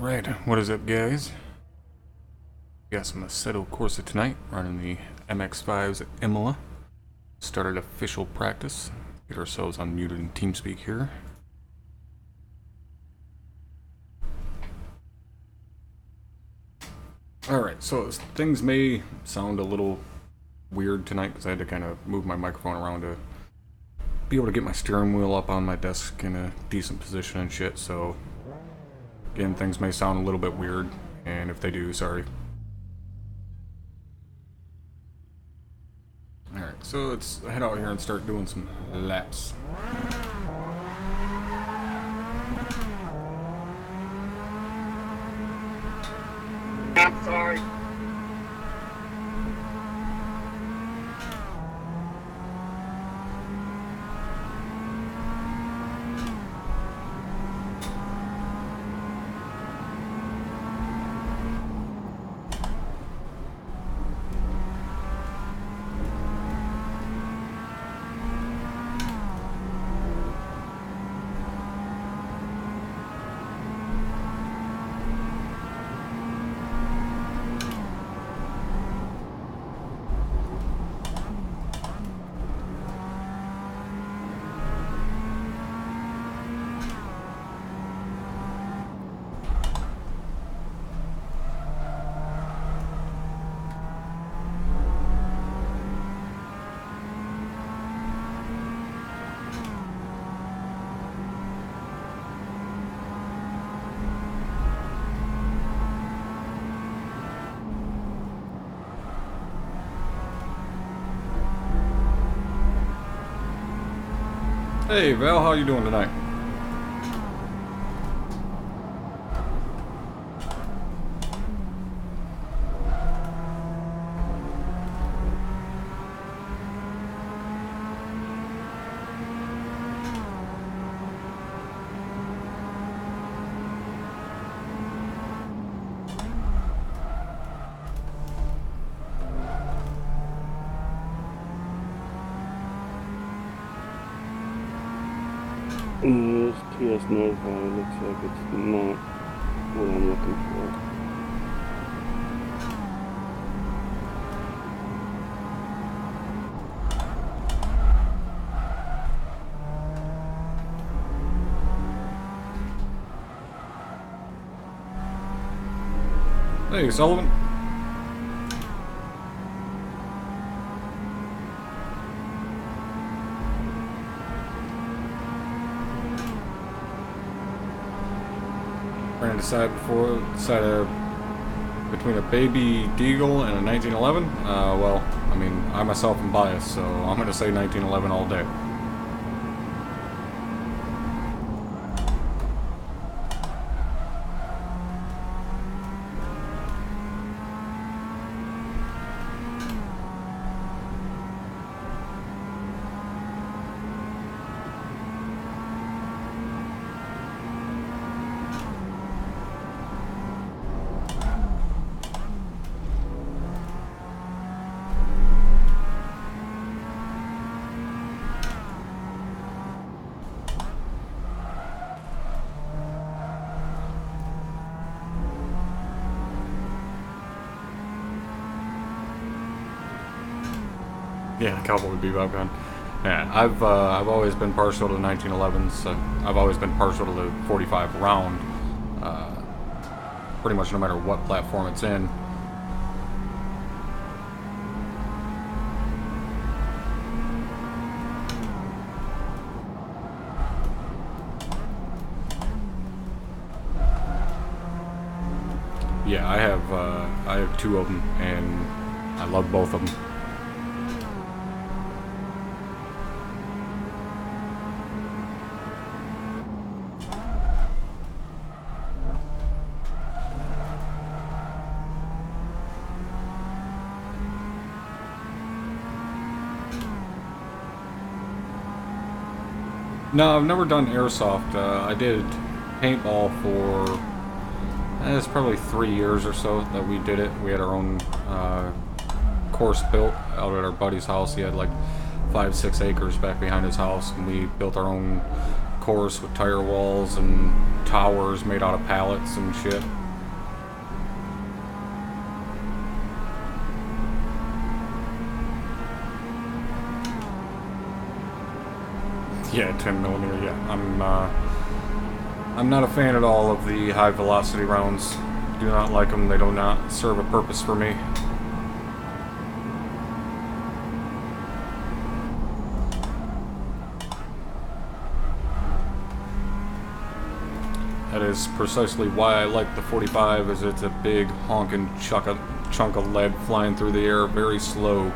Alright, what is up, guys? Got some Assetto Corsa tonight, running the MX5's Imola. Started official practice. Get ourselves unmuted in TeamSpeak here. Alright, so things may sound a little weird tonight because I had to kind of move my microphone around to be able to get my steering wheel up on my desk in a decent position and shit, so again, things may sound a little bit weird, and if they do, sorry. Alright, so let's head out here and start doing some laps. I'm sorry. Hey Val, how you doing tonight? This TS notify looks like it's not what I'm looking for. Hey Sullivan. Trying to decide between a baby Deagle and a 1911. Well, I mean, I myself am biased, so I'm gonna say 1911 all day. Yeah, Cowboy Bebop gun. Yeah, I've always been partial to 1911s. I've always been partial to the 45 round. Pretty much no matter what platform it's in. Yeah, I have two of them, and I love both of them. No, I've never done airsoft. I did paintball for, it's probably 3 years or so that we did it. We had our own course built out at our buddy's house. He had like 5-6 acres back behind his house, and we built our own course with tire walls and towers made out of pallets and shit. Yeah, 10mm. Yeah, I'm not a fan at all of the high velocity rounds. Do not like them. They do not serve a purpose for me. That is precisely why I like the 45, as it's a big honking chunk of lead flying through the air very slow.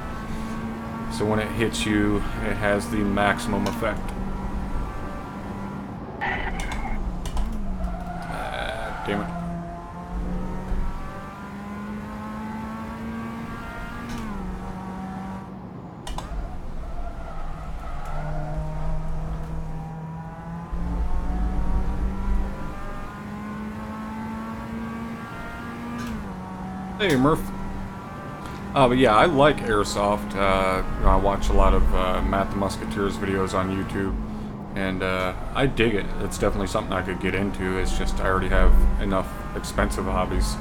So when it hits you, it has the maximum effect. Damn it. Hey, Murph. But yeah, I like airsoft. I watch a lot of Matt the Musketeer's videos on YouTube, and I dig it. It's definitely something I could get into. It's just I already have enough expensive hobbies.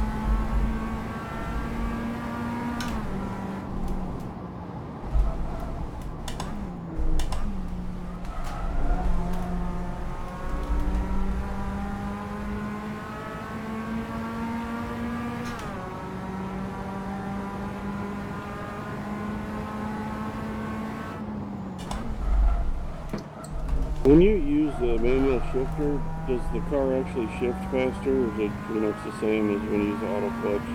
When you use the manual shifter, does the car actually shift faster, or is it pretty much the same as when you use the auto clutch?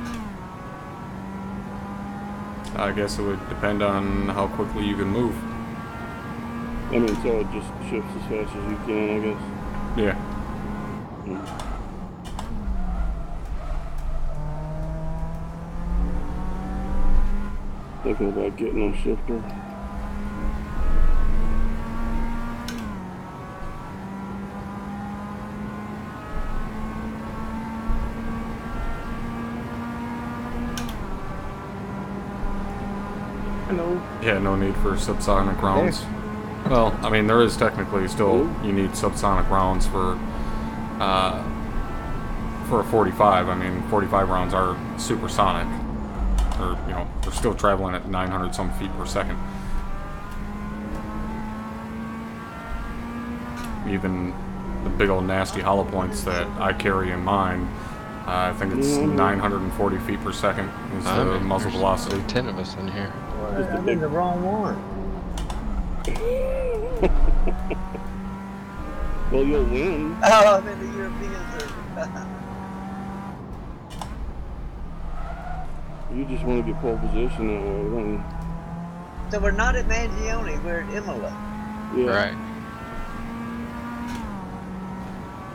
I guess it would depend on how quickly you can move. I mean, so it just shifts as fast as you can, I guess? Yeah. Thinking about getting a shifter. Hello. Yeah, no need for subsonic rounds. Well, I mean, there is technically still, you need subsonic rounds for a 45. I mean, 45 rounds are supersonic. Or, you know, they're still traveling at 900 some feet per second. Even the big old nasty hollow points that I carry in mine, I think it's 940 feet per second is the muzzle velocity. 10 of us in here. I'm in the wrong one. Well, you'll win. Oh, I'm in the European circuit. You just want to get pole position that way, don't you? So we're not at Mangione, we're at Imola. Yeah. Right.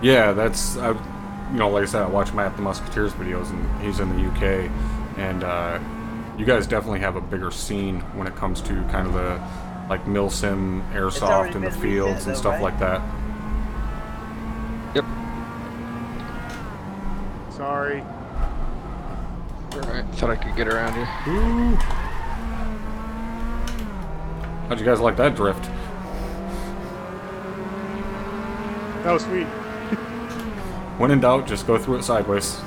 Yeah, that's, you know, like I said, I watch Matt the Musketeer's videos, and he's in the UK, and you guys definitely have a bigger scene when it comes to kind of the, like, milsim airsoft in the fields and stuff like that. Yep. Sorry. Alright, thought I could get around here. Ooh. How'd you guys like that drift? That was sweet. When in doubt, just go through it sideways.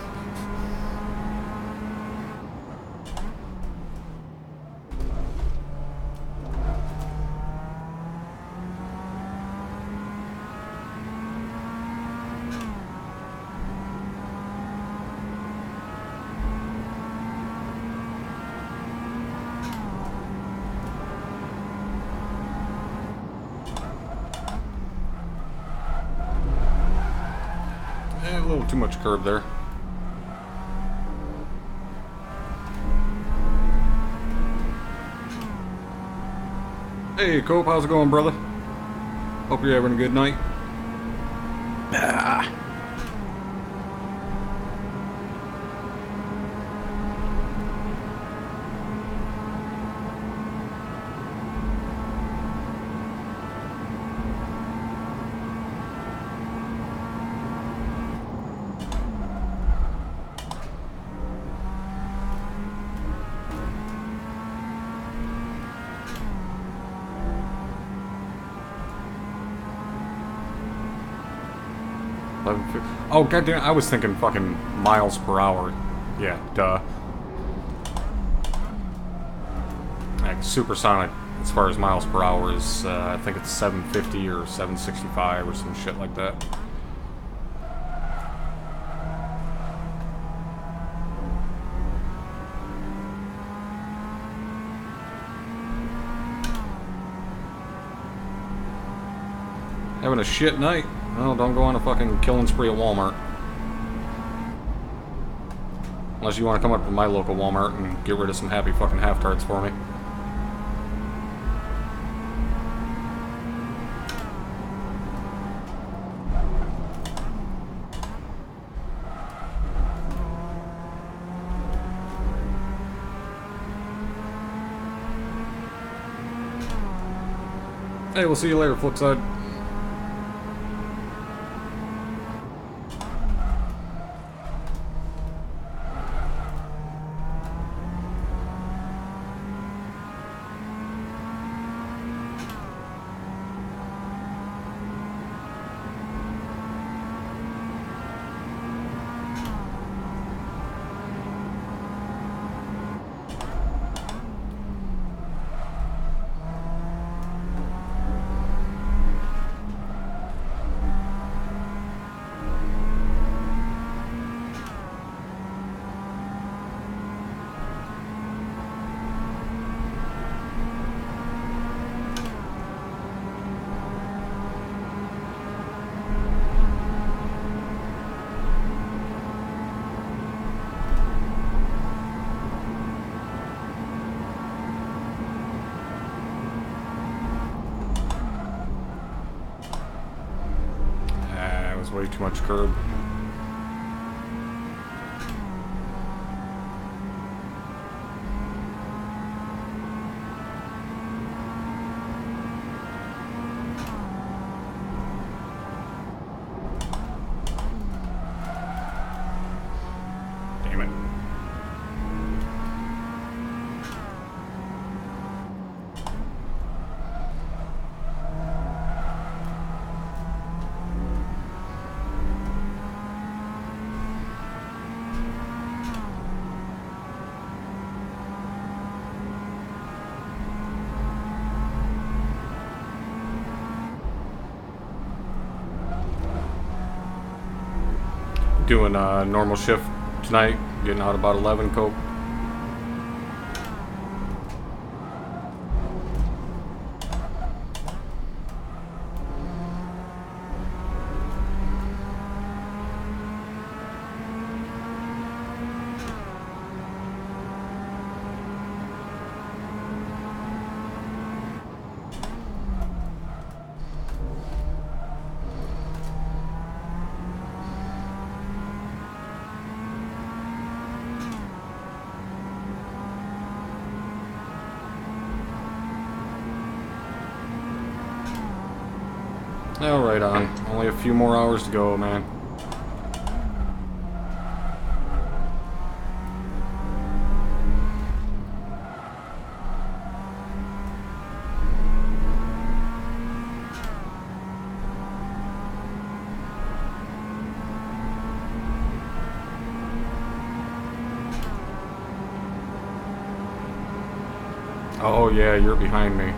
A little too much curb there. Hey, Cope, how's it going, brother? Hope you're having a good night. 1150. Oh, goddamn, I was thinking fucking miles per hour. Yeah, duh. Like, supersonic, as far as miles per hour, is, I think it's 750 or 765 or some shit like that. Having a shit night? Well, don't go on a fucking killing spree at Walmart. Unless you want to come up to my local Walmart and get rid of some happy fucking half-tards for me. Hey, we'll see you later, Flipside. Way too much curb. Damn it. Doing a normal shift tonight, getting out about 11, Cope. Oh, right on. Only a few more hours to go, man. Oh, yeah, you're behind me.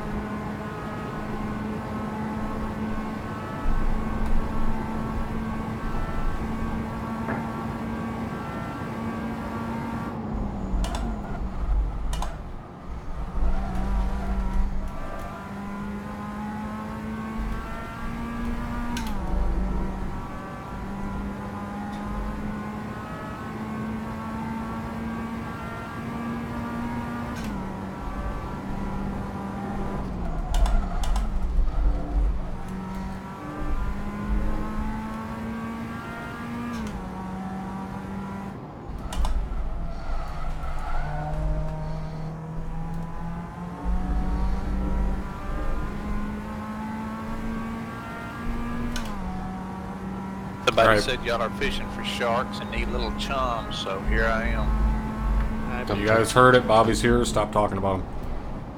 Somebody said y'all are fishing for sharks and need little chums, so here I am. You guys heard it. Bobby's here. Stop talking about him.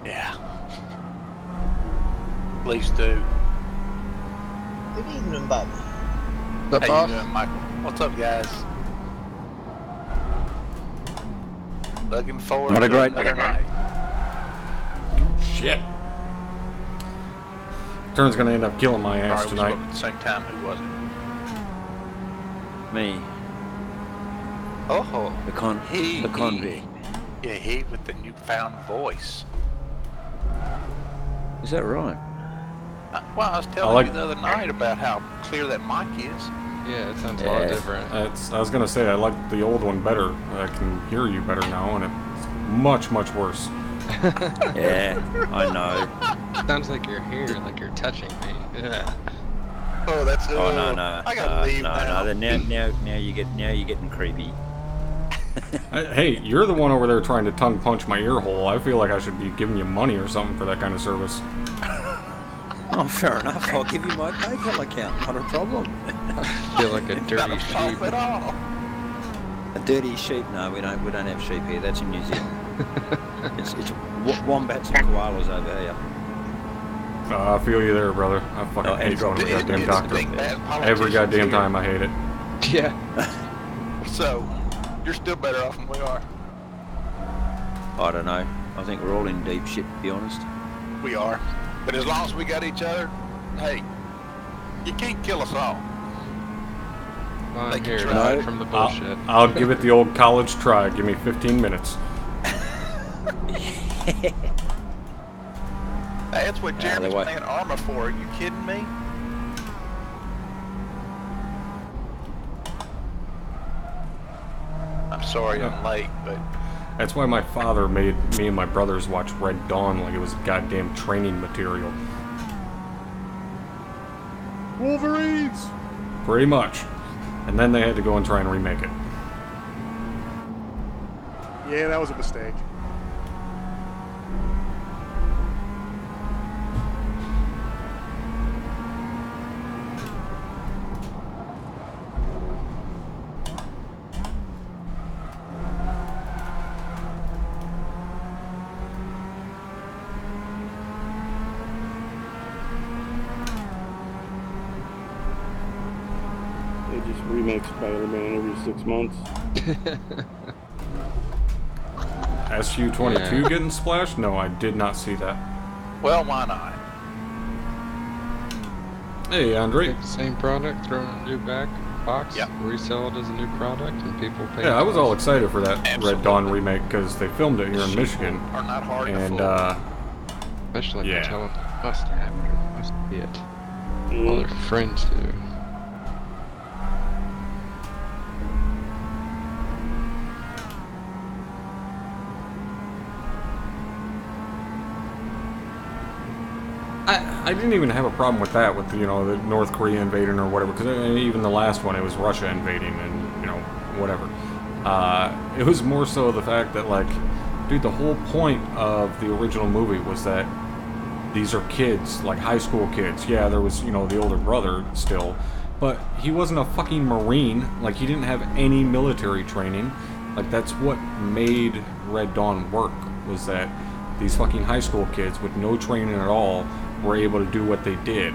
Yeah. Please do. Good evening, Bobby. What's up, How you boss? doing, Michael? What's up, guys? Looking forward Not a to great another night. night. Shit. Turn's gonna end up killing my ass Sorry, we tonight. spoke at the same time. Who was it? Me, Oh, the convict. Yeah, he with the newfound voice. Is that right? Well, I was telling like- you the other night about how clear that mic is. Yeah, it sounds a lot Yeah. different. I was gonna say I like the old one better. I can hear you better now, and it's much worse. Yeah, I know. Sounds like you're here, like you're touching me. Yeah. Oh, that's Oh no, I gotta leave now. Now you're getting creepy. Hey, you're the one over there trying to tongue punch my ear hole. I feel like I should be giving you money or something for that kind of service. Oh, fair enough. I'll give you my PayPal account. Not a problem. Feel like a Not dirty a pulp sheep. at all. A dirty sheep? No, we don't have sheep here. That's in New Zealand. it's wombats and koalas over here. I feel you there, brother. I fucking Oh, and hate going to the drop- goddamn It's doctor. big bad Every politicians goddamn here. time I hate it. Yeah. So, you're still better off than we are. I don't know. I think we're all in deep shit, to be honest. We are. But as long as we got each other, hey, you can't kill us all. I'm Like here you to tried. hide from the bullshit. I'll give it the old college try. Give me 15 minutes. That's what Yeah, Jeremy's the way- playing armor for. Are you kidding me? I'm sorry I'm late, but That's why my father made me and my brothers watch Red Dawn like it was goddamn training material. Wolverines! Pretty much. And then they had to go and try and remake it. Yeah, that was a mistake. They just remake Spider-Man every 6 months. SU-22 Yeah. getting splashed? No, I did not see that. well, why not? Hey, Andre. Take the same product, throw it in a new box, Yep. resell it as a new product, and people pay. Yeah, I was for it. all excited for that Red Absolutely. Dawn remake because they filmed it here in Michigan. Are not hard to And, fool. Especially yeah. if you tell them they must have it or must be it. All their friends do. I didn't even have a problem with that, with, you know, the North Korea invading or whatever, because even the last one, it was Russia invading and, you know, whatever. It was more so the fact that, like, dude, the whole point of the original movie was that these are kids, like high school kids. Yeah, there was, you know, the older brother still, but he wasn't a fucking Marine. Like, he didn't have any military training. Like, that's what made Red Dawn work, was that these fucking high school kids with no training at all were able to do what they did.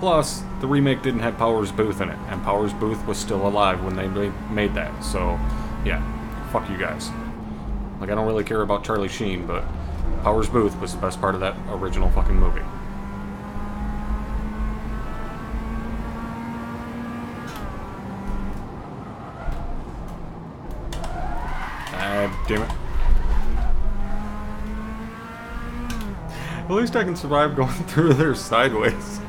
Plus, the remake didn't have Powers Booth in it, and Powers Booth was still alive when they made that, so, yeah, fuck you guys. Like, I don't really care about Charlie Sheen, but Powers Booth was the best part of that original fucking movie. Ah, damn it. At least I can survive going through there sideways.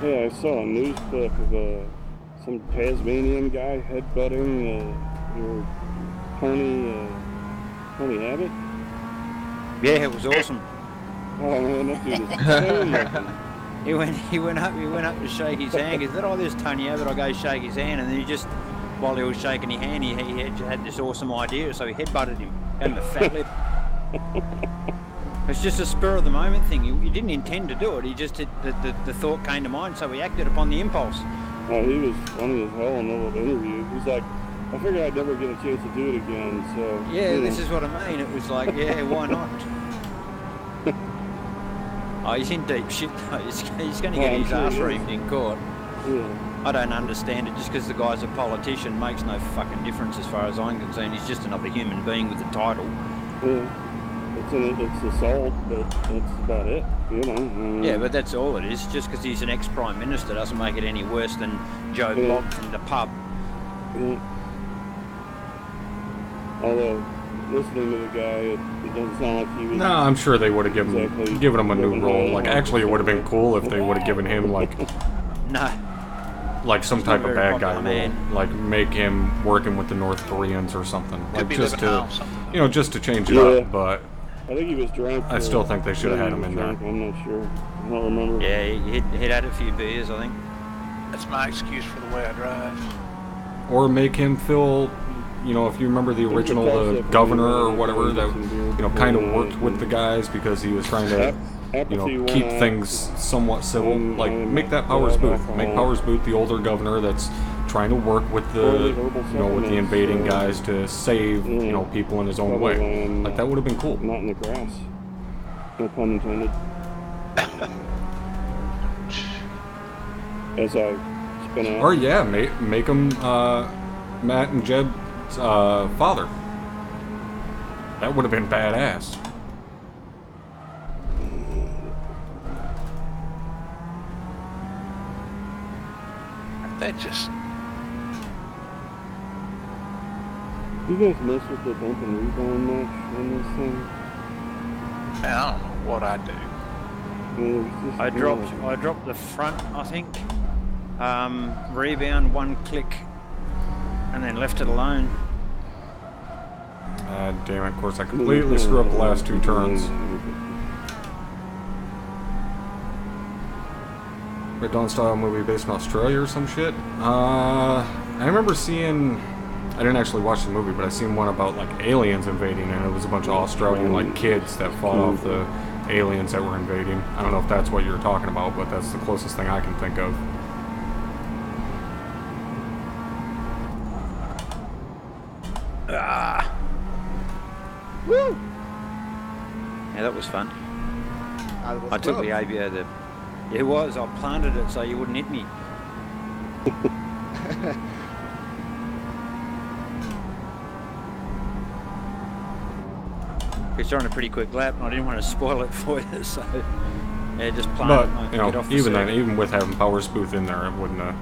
Yeah, I saw a news clip of some Tasmanian guy headbutting your Tony Abbott. Yeah, it was awesome. Oh man, that dude is so nothing. He went up to shake his hand. He said, "Oh, there's Tony Abbott." I go shake his hand, and then he just, while he was shaking his hand, he had this awesome idea, so he headbutted him, gave him a fat lip. It's just a spur of the moment thing. He didn't intend to do it. He just the thought came to mind, so he acted upon the impulse. Oh, he was funny as hell in the little interview. He's like, I figured I'd never get a chance to do it again, so... Yeah, this is what I mean. It was like, yeah, why not? Oh, he's in deep shit, though. He's going to get his ass reamed in court. Yeah. I don't understand it. Just because the guy's a politician makes no fucking difference as far as I'm concerned. He's just another human being with a title. Yeah. It's assault, but that's about it, you know. Yeah, but that's all it is. Just because he's an ex-prime minister doesn't make it any worse than Joe Block from the pub. Yeah. Although, listening to the guy, it doesn't sound like he was... No, I'm sure they would have given him a new role. Like, actually, it would have been cool if they would have given him, like... No. Like some type of bad guy role. Like, make him working with the North Koreans or something. Like, just to... You know, just to change it up, but... I think he was drunk. I still think they should have had him in there. I'm not sure. I don't remember. Yeah, he'd had a few beers, I think. That's my excuse for the way I drive. Or make him feel, you know, if you remember the original governor or whatever, that, you know, kind of worked with the guys because he was trying to, you know, keep things somewhat civil. Like, make that Powers Booth. Make Powers Booth the older governor that's trying to work with the, you know, with the invading guys to save, you know, people in his own way. Like, that would have been cool. Not in the grass. No pun intended. As I spin out. Or yeah, make him Matt and Jed's father. That would have been badass. That just... You guys mess with the bump and rebound much on this thing? Man, I don't know what I do. Yeah, I dropped the front, I think. Rebound, one click, and then left it alone. Damn it, of course I completely screwed up the last two turns. Red Dawn style movie based in Australia or some shit. I remember seeing... I didn't actually watch the movie, but I seen one about like aliens invading, and it was a bunch of Australian like kids that fought off the aliens that were invading. I don't know if that's what you're talking about, but that's the closest thing I can think of. Ah! Woo! Yeah, that was fun. I took the ABO out of the... It was. I planted it so you wouldn't hit me. It's on a pretty quick lap, and I didn't want to spoil it for you, so yeah, just planted it. But you know, even then, even with having Powers Booth in there, it wouldn't have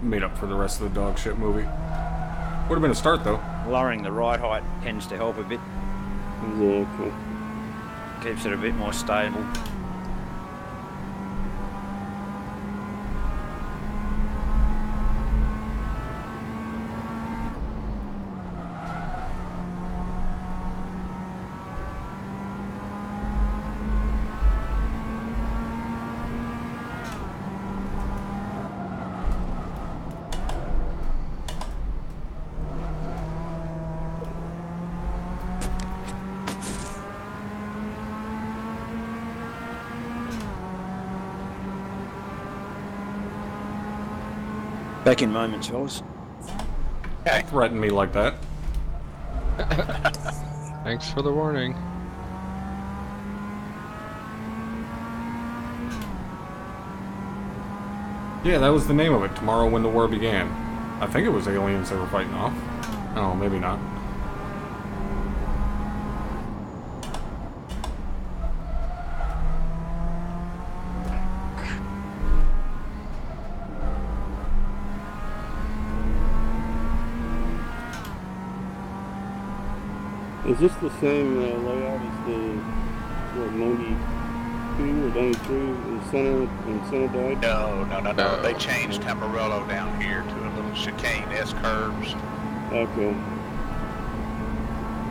made up for the rest of the dog shit movie. Would have been a start though. Lowering the ride height tends to help a bit. Exactly. Keeps it a bit more stable. Back in moments, fellas. Don't threaten me like that. Thanks for the warning. Yeah, that was the name of it. Tomorrow When the War Began. I think it was aliens they were fighting off. Oh, maybe not. Is this the same layout as the 92 or 93 in center died? No. They changed Amarillo down here to a little chicane S curves. Okay.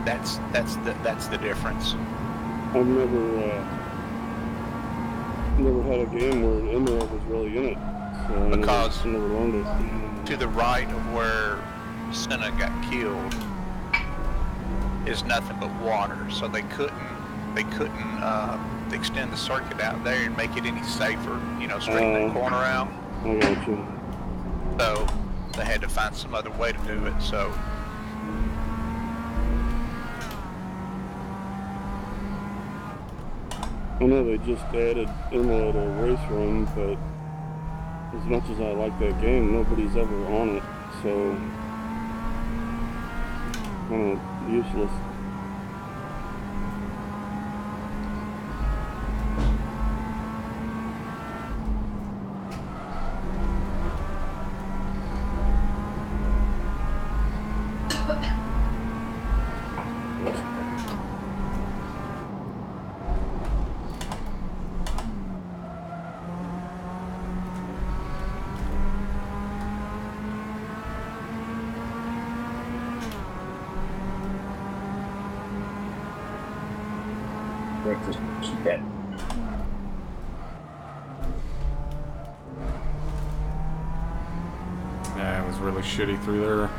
That's the difference. I've never had a game where an Imola was really in it. So Because I never learned it. to the right of where Senna got killed is nothing but water, so they couldn't extend the circuit out there and make it any safer, you know, straighten the corner out. I got you. So they had to find some other way to do it. So I know they just added Imola to Race Room, but as much as I like that game, nobody's ever on it, so kind of useless. Breakfast get. Yeah, it was really shitty through there.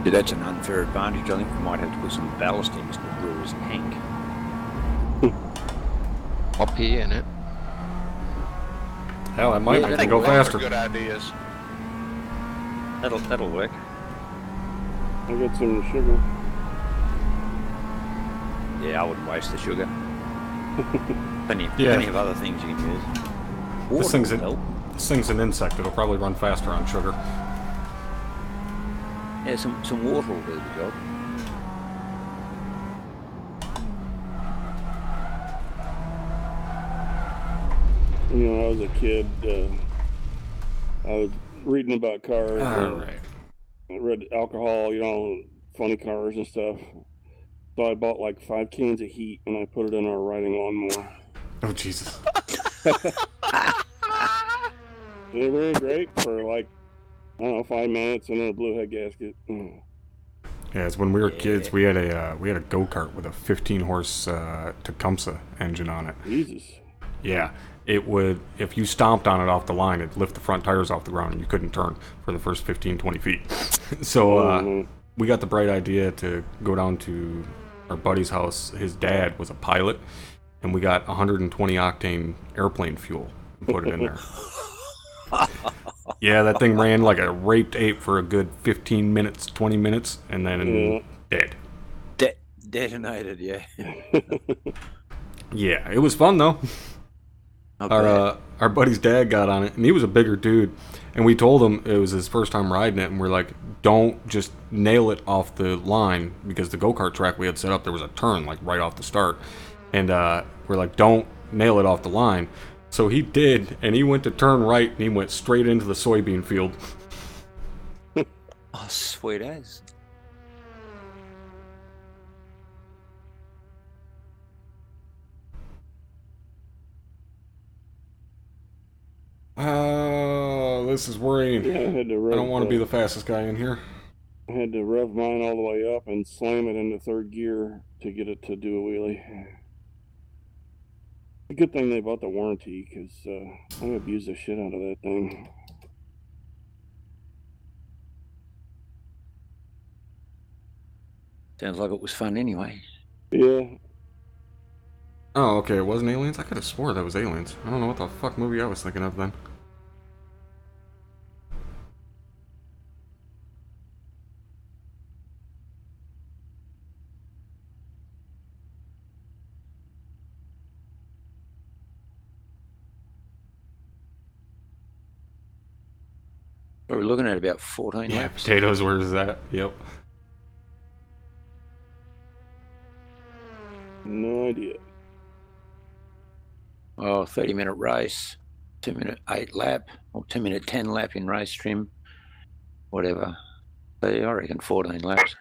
Yeah, that's an unfair advantage. I think we might have to put some ballast in Mr. Brewer's tank. Up here in it. Hell, that might I make think it go those are faster. good ideas. That'll work. I got some sugar. Yeah, I wouldn't waste the sugar. Plenty of other things you can use. This thing's, Water will help. this thing's an insect. It'll probably run faster on sugar. Yeah, some water will do the job. You know, when I was a kid, I was reading about cars. Alright. I read alcohol, you know, funny cars and stuff. So I bought like 5 cans of heat and I put it in our riding lawnmower. Oh, Jesus. They were great for like, I don't know, 5 minutes and then a blue head gasket. Yeah, it's when we were kids, we had a go-kart with a 15-horse Tecumseh engine on it. Jesus. Yeah, it would, if you stomped on it off the line, it'd lift the front tires off the ground and you couldn't turn for the first 15, 20 feet. So we got the bright idea to go down to our buddy's house. His dad was a pilot, and we got 120 octane airplane fuel and put it in there. Yeah, that thing ran like a raped ape for a good 15 minutes, 20 minutes, and then dead. Detonated, yeah. Yeah, it was fun though. Our buddy's dad got on it, and he was a bigger dude, and we told him it was his first time riding it, and we're like, don't just nail it off the line, because the go-kart track we had set up, there was a turn like right off the start, and we're like, don't nail it off the line. So he did, and he went to turn right, and he went straight into the soybean field. Oh, sweet as. This is worrying. Yeah, I had to rev, I don't want to be the fastest guy in here. I had to rev mine all the way up and slam it into 3rd gear to get it to do a wheelie. A good thing they bought the warranty, because I abused the shit out of that thing. Sounds like it was fun anyway. Yeah. Oh, okay, it wasn't Aliens? I could have swore that was Aliens. I don't know what the fuck movie I was thinking of then. We're looking at about 14 Yeah, laps. potatoes, where's that? Yep. No idea. Oh, 30-minute race, 2-minute 8 lap, or 2-minute 10 lap in race trim, whatever. So I reckon 14 laps.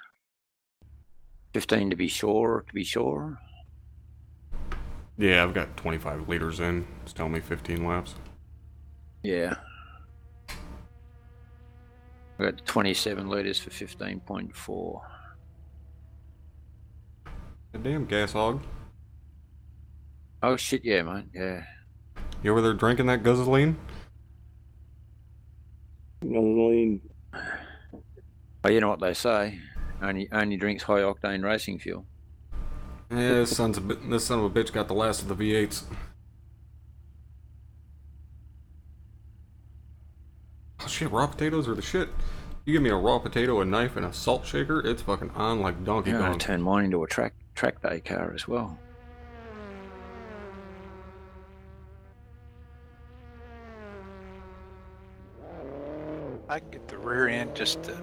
15 to be sure. Yeah, I've got 25 liters in. It's telling me 15 laps. Yeah. I got 27 litres for 15.4. A damn gas hog. Oh shit, yeah, mate. Yeah. You over there drinking that gasoline? Gasoline. Oh, you know what they say? Only drinks high octane racing fuel. Yeah, this son of a bitch got the last of the V8s. Oh shit, raw potatoes are the shit. You give me a raw potato, a knife, and a salt shaker, it's fucking on like Donkey Yeah, I Kong. turned mine into a track day car as well. I can get the rear end just to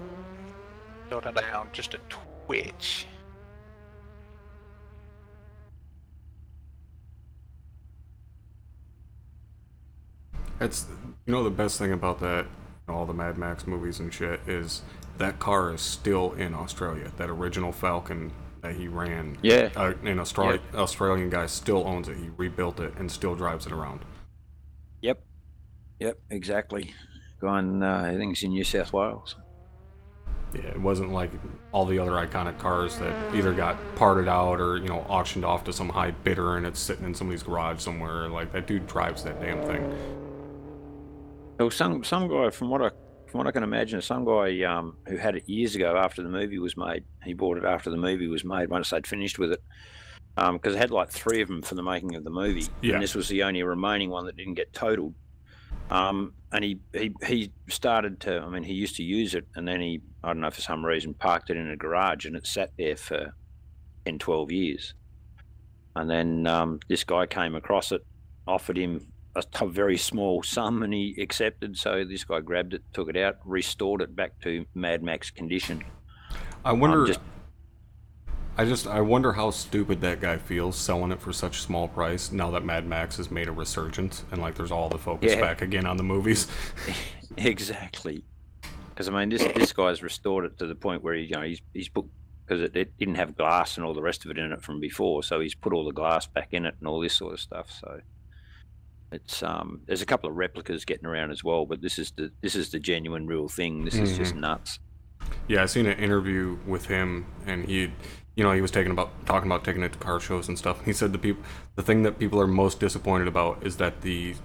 tilt it down, just a twitch. That's, you know, the best thing about that, all the Mad Max movies and shit, is that car is still in Australia. That original Falcon that he ran, Yeah. an Australian guy still owns it. He rebuilt it and still drives it around. Yep, exactly. Going, I think it's in New South Wales. Yeah, it wasn't like all the other iconic cars that either got parted out or, you know, auctioned off to some high bidder and it's sitting in somebody's garage somewhere. Like, that dude drives that damn thing. Well, some guy, from what I can imagine, some guy who had it years ago after the movie was made. He bought it after the movie was made, once they'd finished with it, because it had like 3 of them for the making of the movie, Yeah. and this was the only remaining one that didn't get totaled. And he started to, I mean, he used to use it, and then he, I don't know, for some reason, parked it in a garage, and it sat there for 10, 12 years. And then this guy came across it, offered him a very small sum, and he accepted. So this guy grabbed it, took it out, restored it back to Mad Max condition. I wonder. I wonder how stupid that guy feels selling it for such small price now that Mad Max has made a resurgence and like there's all the focus back again on the movies. Exactly. Because I mean, this guy's restored it to the point where he's put, because it didn't have glass and all the rest of it in it from before, so he's put all the glass back in it and all this sort of stuff. So it's there's a couple of replicas getting around as well, but this is the genuine real thing. This is just nuts. Yeah, I seen an interview with him, and he was talking about taking it to car shows and stuff. He said the thing that people are most disappointed about is that the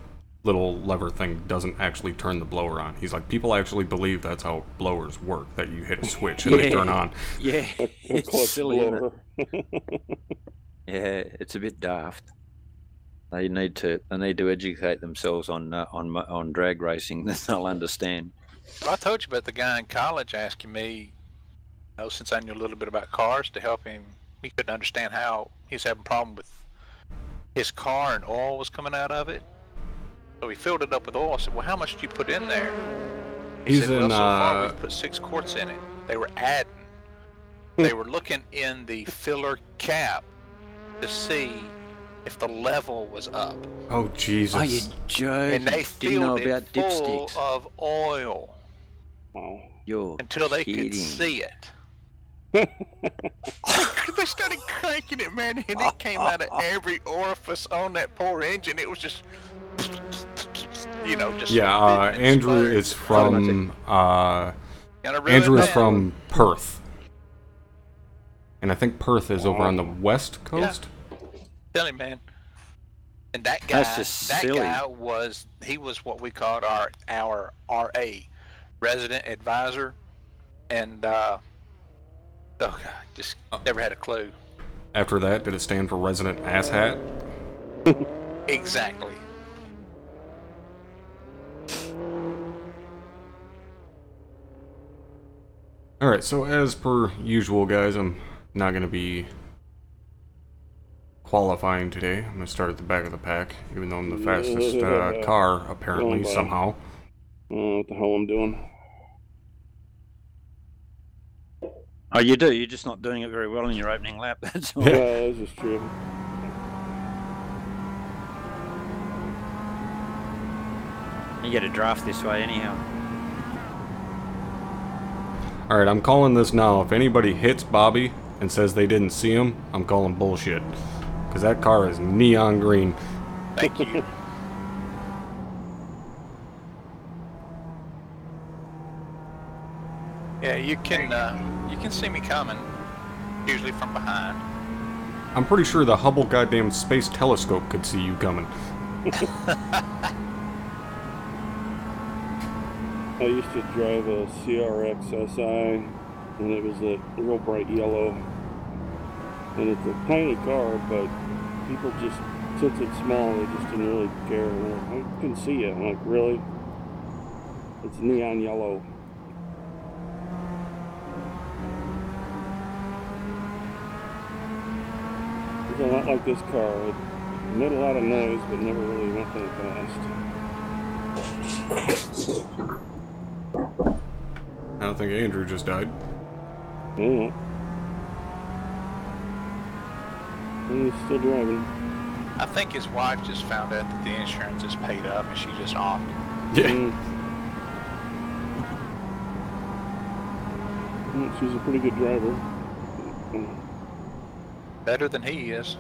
little lever thing doesn't actually turn the blower on. He's like, people actually believe that's how blowers work, that you hit a switch and they turn on. Yeah, it's silly, isn't it? blower. Yeah, it's a bit daft. They need to educate themselves on drag racing, then they'll understand. Well, I told you about the guy in college asking me, since I knew a little bit about cars, to help him. He couldn't understand how he's having a problem with his car and oil was coming out of it. So he filled it up with oil. I said, well, how much did you put in there? He said, well, so far we've put 6 quarts in it. They were adding. They were looking in the filler cap to see if the level was up. Oh, Jesus. Oh, you joking? And they Didn't know filled about it full dipsticks. of oil Wow. You're until they kidding. could see it. They started cranking it, man, and it came out of every orifice on that poor engine. It was just, just. Yeah, Andrew is from Perth, and I think Perth is over on the west coast. Yeah. Tell him, man. And that guy, That's just silly. He was what we called our RA, resident advisor, and just never had a clue. After that, did it stand for resident asshat? Exactly. Alright, so as per usual, guys, I'm not going to be qualifying today. I'm going to start at the back of the pack, even though I'm the fastest car, apparently, somehow. I don't know what the hell I'm doing. Oh, you do. You're just not doing it very well in your opening lap. That's all. Yeah, that's just true. You get a draft this way anyhow. Alright, I'm calling this now. If anybody hits Bobby and says they didn't see him, I'm calling bullshit. Because that car is neon green. Thank you. Yeah, you can see me coming, usually from behind. I'm pretty sure the Hubble goddamn space telescope could see you coming. I used to drive a CRX SI, and it was a real bright yellow. And it's a tiny car, but people just, since it's small, they just didn't really care. And like, I couldn't see it. I'm like, really? It's neon yellow. It's a lot like this car. It made a lot of noise, but never really went that fast. I don't think Andrew just died. Yeah. And he's still driving. I think his wife just found out that the insurance is paid up and she just offed him. Yeah. She's a pretty good driver. Better than he is.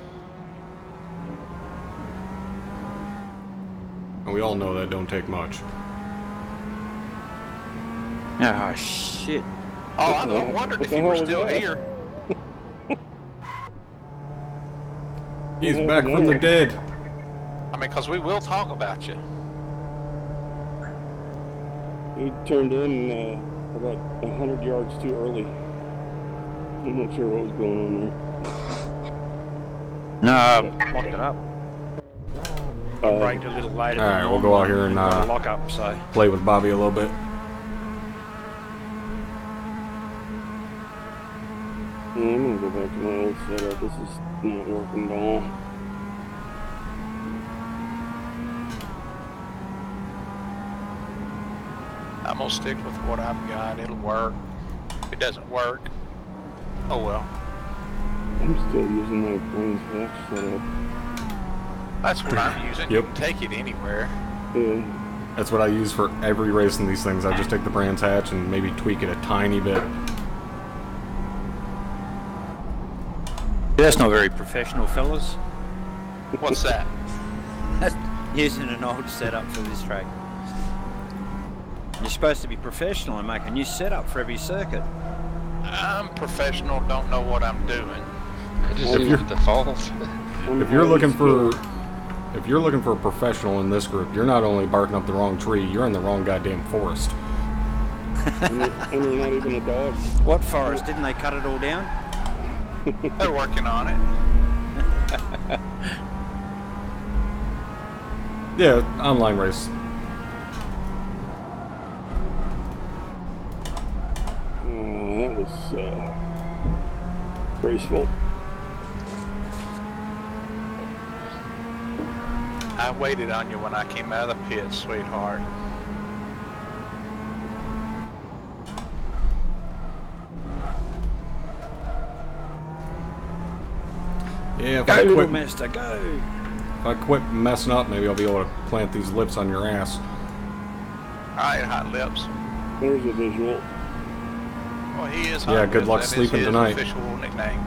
And we all know that don't take much. Oh, shit. Oh, I wondered if you were still here. He's back from the dead. I mean, because we will talk about you. He turned in about 100 yards too early. I'm not sure what was going on there. No, locked it up. Braked a little later. Alright, we'll go out here and lock up, so. play with Bobby a little bit. Yeah, I'm gonna go back to my old setup. This is not working at all. I'm gonna stick with what I've got. It'll work. If it doesn't work, oh well. I'm still using my brains hatch setup. That's what I'm using. Yep. You can take it anywhere. Yeah. That's what I use for every race in these things. I just take the Brands hatch and maybe tweak it a tiny bit. That's not very professional, fellas. What's that? That's using an old setup for this track. You're supposed to be professional and make a new setup for every circuit. I'm professional, don't know what I'm doing. I just see what the falls. If you're looking for a professional in this group, you're not only barking up the wrong tree, you're in the wrong goddamn forest. And you're not even a dog. What forest? Didn't they cut it all down? They're working on it. Yeah, online race. That was graceful. I waited on you when I came out of the pit, sweetheart. Yeah, Go, little master, go! If I quit messing up, maybe I'll be able to plant these lips on your ass. Alright, Hot Lips. There's a visual. Well, he is Yeah, Hot good Lips. luck That is sleeping his tonight. official nickname.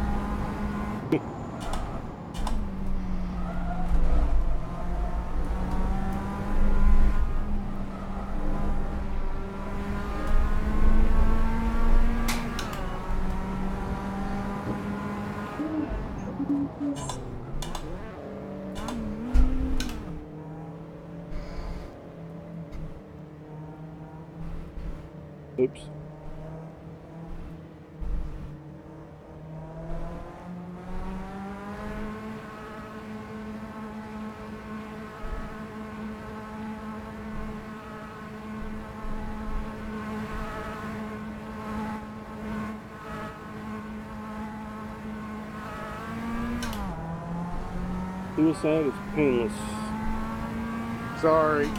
Oops. Suicide is painless. Sorry.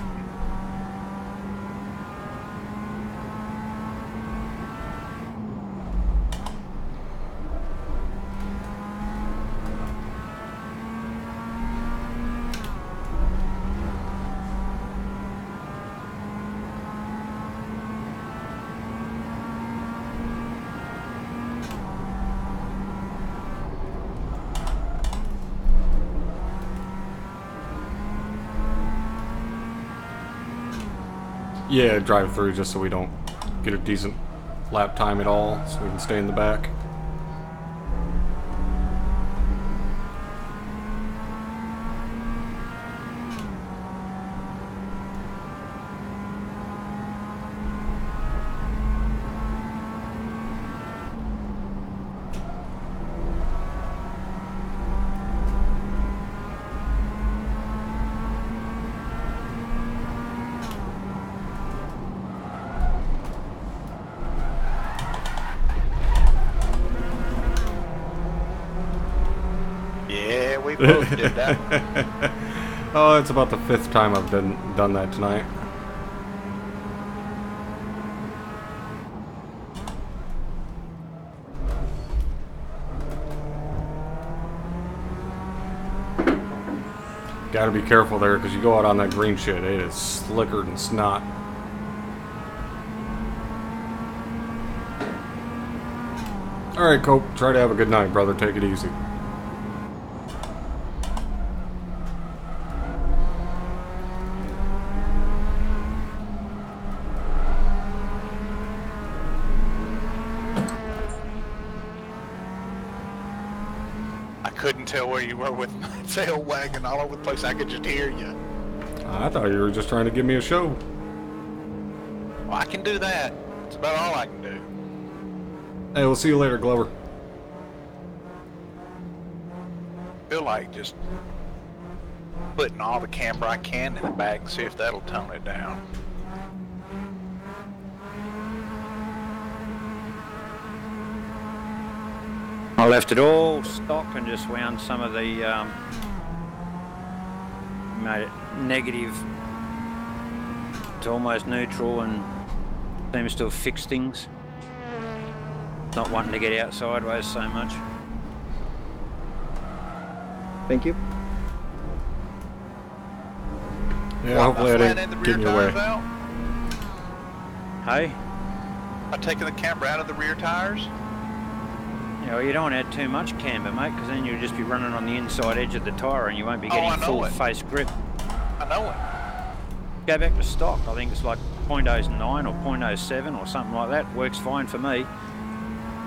Yeah, drive through just so we don't get a decent lap time at all, so we can stay in the back. Yeah, we both did that. Oh, it's about the 5th time I've done that tonight. Gotta be careful there, because you go out on that green shit, it is slicker than snot. Alright, Cope, try to have a good night, brother. Take it easy. I couldn't tell where you were with my tail wagging all over the place. I could just hear you. I thought you were just trying to give me a show. Well, I can do that. It's about all I can do. Hey, we'll see you later, Glover. I feel like just putting all the camber I can in the bag and see if that'll tone it down. I left it all stock and just wound some of the made it negative to almost neutral and seems to have fixed things. Not wanting to get out sideways so much. Thank you. Yeah, hopefully I didn't get in your way. Hey? I'm taking the camber out of the rear tires. You know, you don't want to add too much camber, mate, because then you'll just be running on the inside edge of the tyre and you won't be getting full face grip. I know it. Go back to stock. I think it's like 0.09 or 0.07 or something like that. Works fine for me.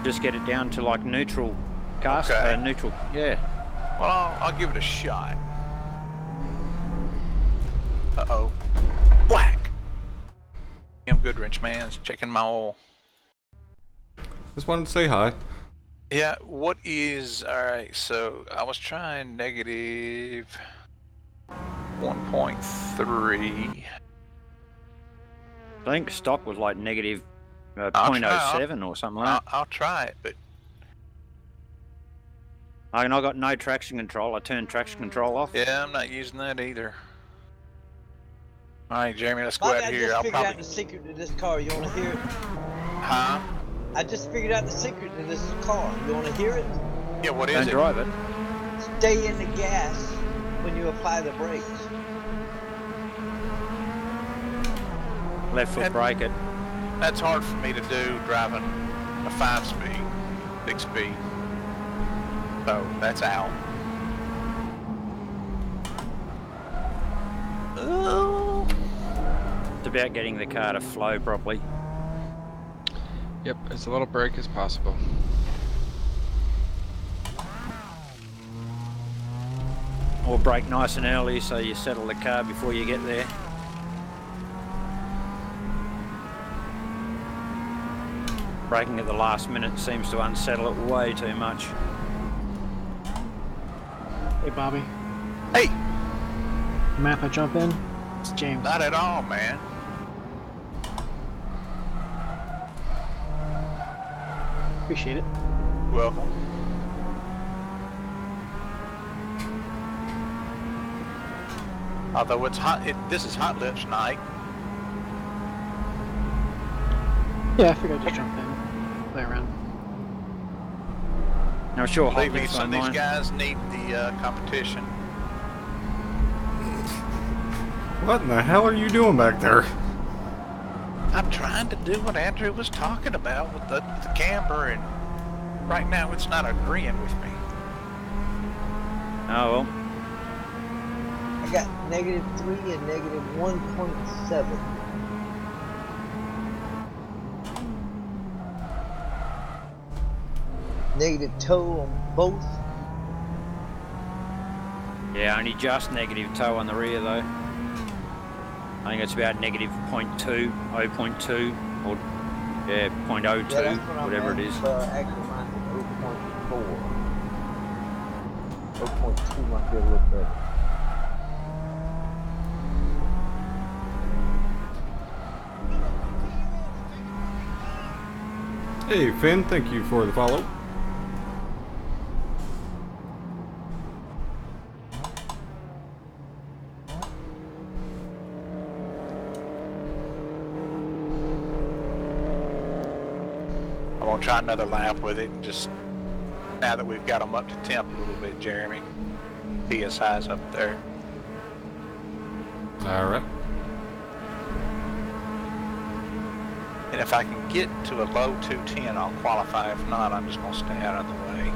Just get it down to like neutral cast. Okay. Neutral, yeah. Well, I'll give it a shot. Uh-oh. Whack! I'm Goodrich, man. Checking my oil. Just wanted to say hi. Yeah, what is... Alright, so I was trying negative 1.3. I think stock was like negative 0.07 or something like that. I'll try it, but... I got no traction control. I turned traction control off. Yeah, I'm not using that either. Alright, Jeremy, let's go Bobby, out I here. just I'll figured probably... out the secret to this car. You want to hear it? Huh? I just figured out the secret to this car. You want to hear it? Yeah, what is Don't it? drive it. Stay in the gas when you apply the brakes. Left foot brake it. That's hard for me to do driving a 5-speed, 6-speed. So that's out. It's about getting the car to flow properly. Yep, as little break as possible. Or brake nice and early so you settle the car before you get there. Braking at the last minute seems to unsettle it way too much. Hey, Bobby. Hey! Map, I jump in? It's James. Not at all, man. Appreciate it. Welcome. Although it's hot, this is hot lips night. Yeah, I figured I'd just jump in. Play around. Now, sure, Believe me, Hot some of Lips these on guys need the competition. What in the hell are you doing back there? I'm trying to do what Andrew was talking about with the camber, and right now it's not agreeing with me. Oh, well. I got -3 and -1.7. negative tow on both. Yeah, only just negative tow on the rear though. I think it's about negative 0.2, 0.2, or yeah, 0.02, Yeah, that's what whatever it is. Actually, mine's at 0.4. 0.2 might be a little better. Hey, Finn, thank you for the follow. I'm gonna try another lap with it, and just now that we've got them up to temp a little bit, Jeremy. PSI's up there. Alright. And if I can get to a low 210, I'll qualify. If not, I'm just gonna stay out of the way.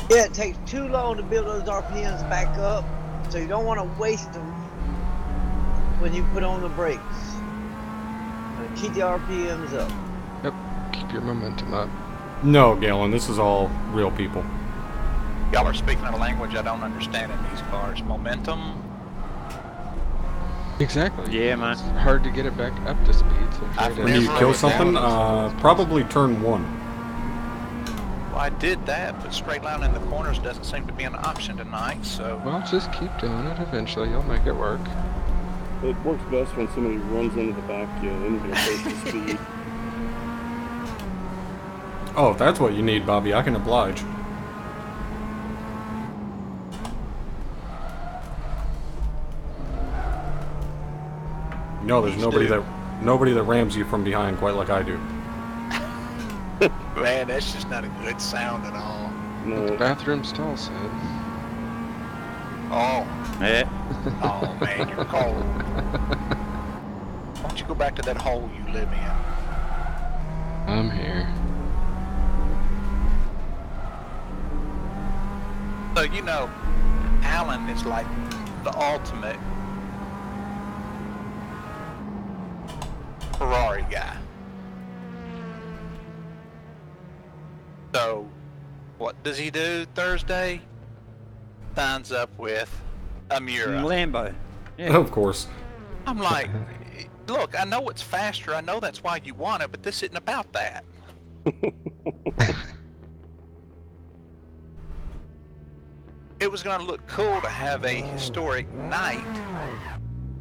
Yeah, it takes too long to build those RPMs back up, so you don't want to waste them when you put on the brakes. Keep the RPMs up. Yep, keep your momentum up. No, Galen, this is all real people. Y'all are speaking a language I don't understand in these cars. Momentum. Exactly. Yeah, man. It's hard to get it back up to speed. So try I've to When you Never kill wrote it something, down. probably turn 1. Well, I did that, but straight line in the corners doesn't seem to be an option tonight, so... Well, just keep doing it. Eventually, you'll make it work. It works best when somebody runs into the back of you and you're supposed to speed. Oh, if that's what you need, Bobby, I can oblige. No, there's nobody that rams you from behind quite like I do. Man, that's just not a good sound at all. What the No, bathroom stall said. Oh, Yeah. oh man, you're cold. Why don't you go back to that hole you live in? I'm here. So, you know, Alan is like the ultimate Ferrari guy. So, what does he do Thursday? Signs up with a Miura. Lambo. Yeah. Of course. I'm like, look, I know it's faster. I know that's why you want it, but this isn't about that. It was going to look cool to have a historic night.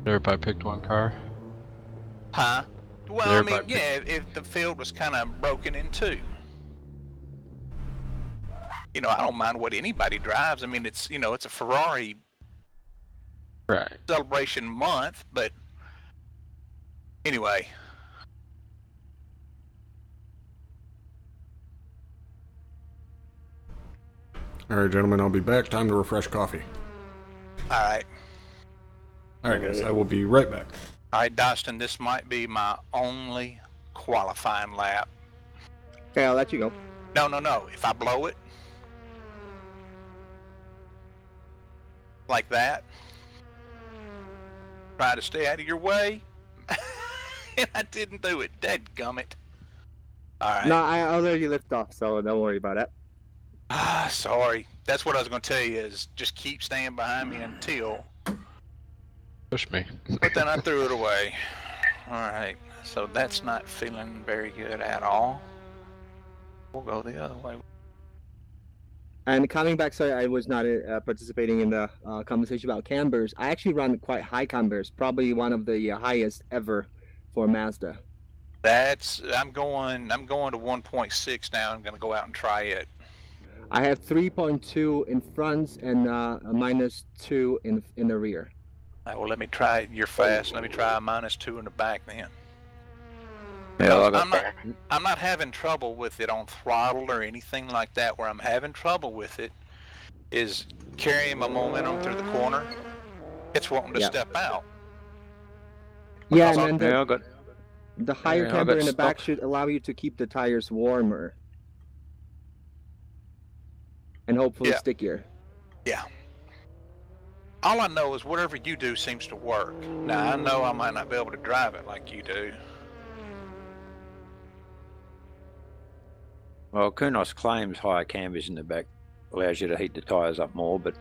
Everybody picked one car. Huh? Well, I mean, Everybody yeah, if the field was kind of broken in two. You know, I don't mind what anybody drives. I mean, it's, you know, it's a Ferrari Right. celebration month, but anyway. Alright, gentlemen, I'll be back. Time to refresh coffee. All right. Alright, guys, I will be right back. All right, Dostin, this might be my only qualifying lap. Okay, I'll let you go. No, no, no. If I blow it like that, try to stay out of your way, and I didn't do it. Dadgummit. All right. No, I'll let you lift off, so don't worry about that. Ah, sorry. That's what I was going to tell you is just keep staying behind me until... Push me. But then I threw it away. All right. So that's not feeling very good at all. We'll go the other way. And coming back, sorry, I was not participating in the conversation about cambers. I actually run quite high cambers, probably one of the highest ever for Mazda. I'm going to 1.6 now. I'm going to go out and try it. I have 3.2 in front and a -2 in the rear. Well, let me try. You're fast. Let me try a -2 in the back then. Yeah, I'm not having trouble with it on throttle or anything like that. Where I'm having trouble with it is carrying my momentum through the corner. It's wanting to step out. Yeah, Because and then got the higher I camber got in the back stuck. should allow you to keep the tires warmer. And hopefully Yeah. stickier. Yeah. All I know is whatever you do seems to work. Now, I know I might not be able to drive it like you do. Well, Kunos claims higher cambers in the back allows you to heat the tyres up more, but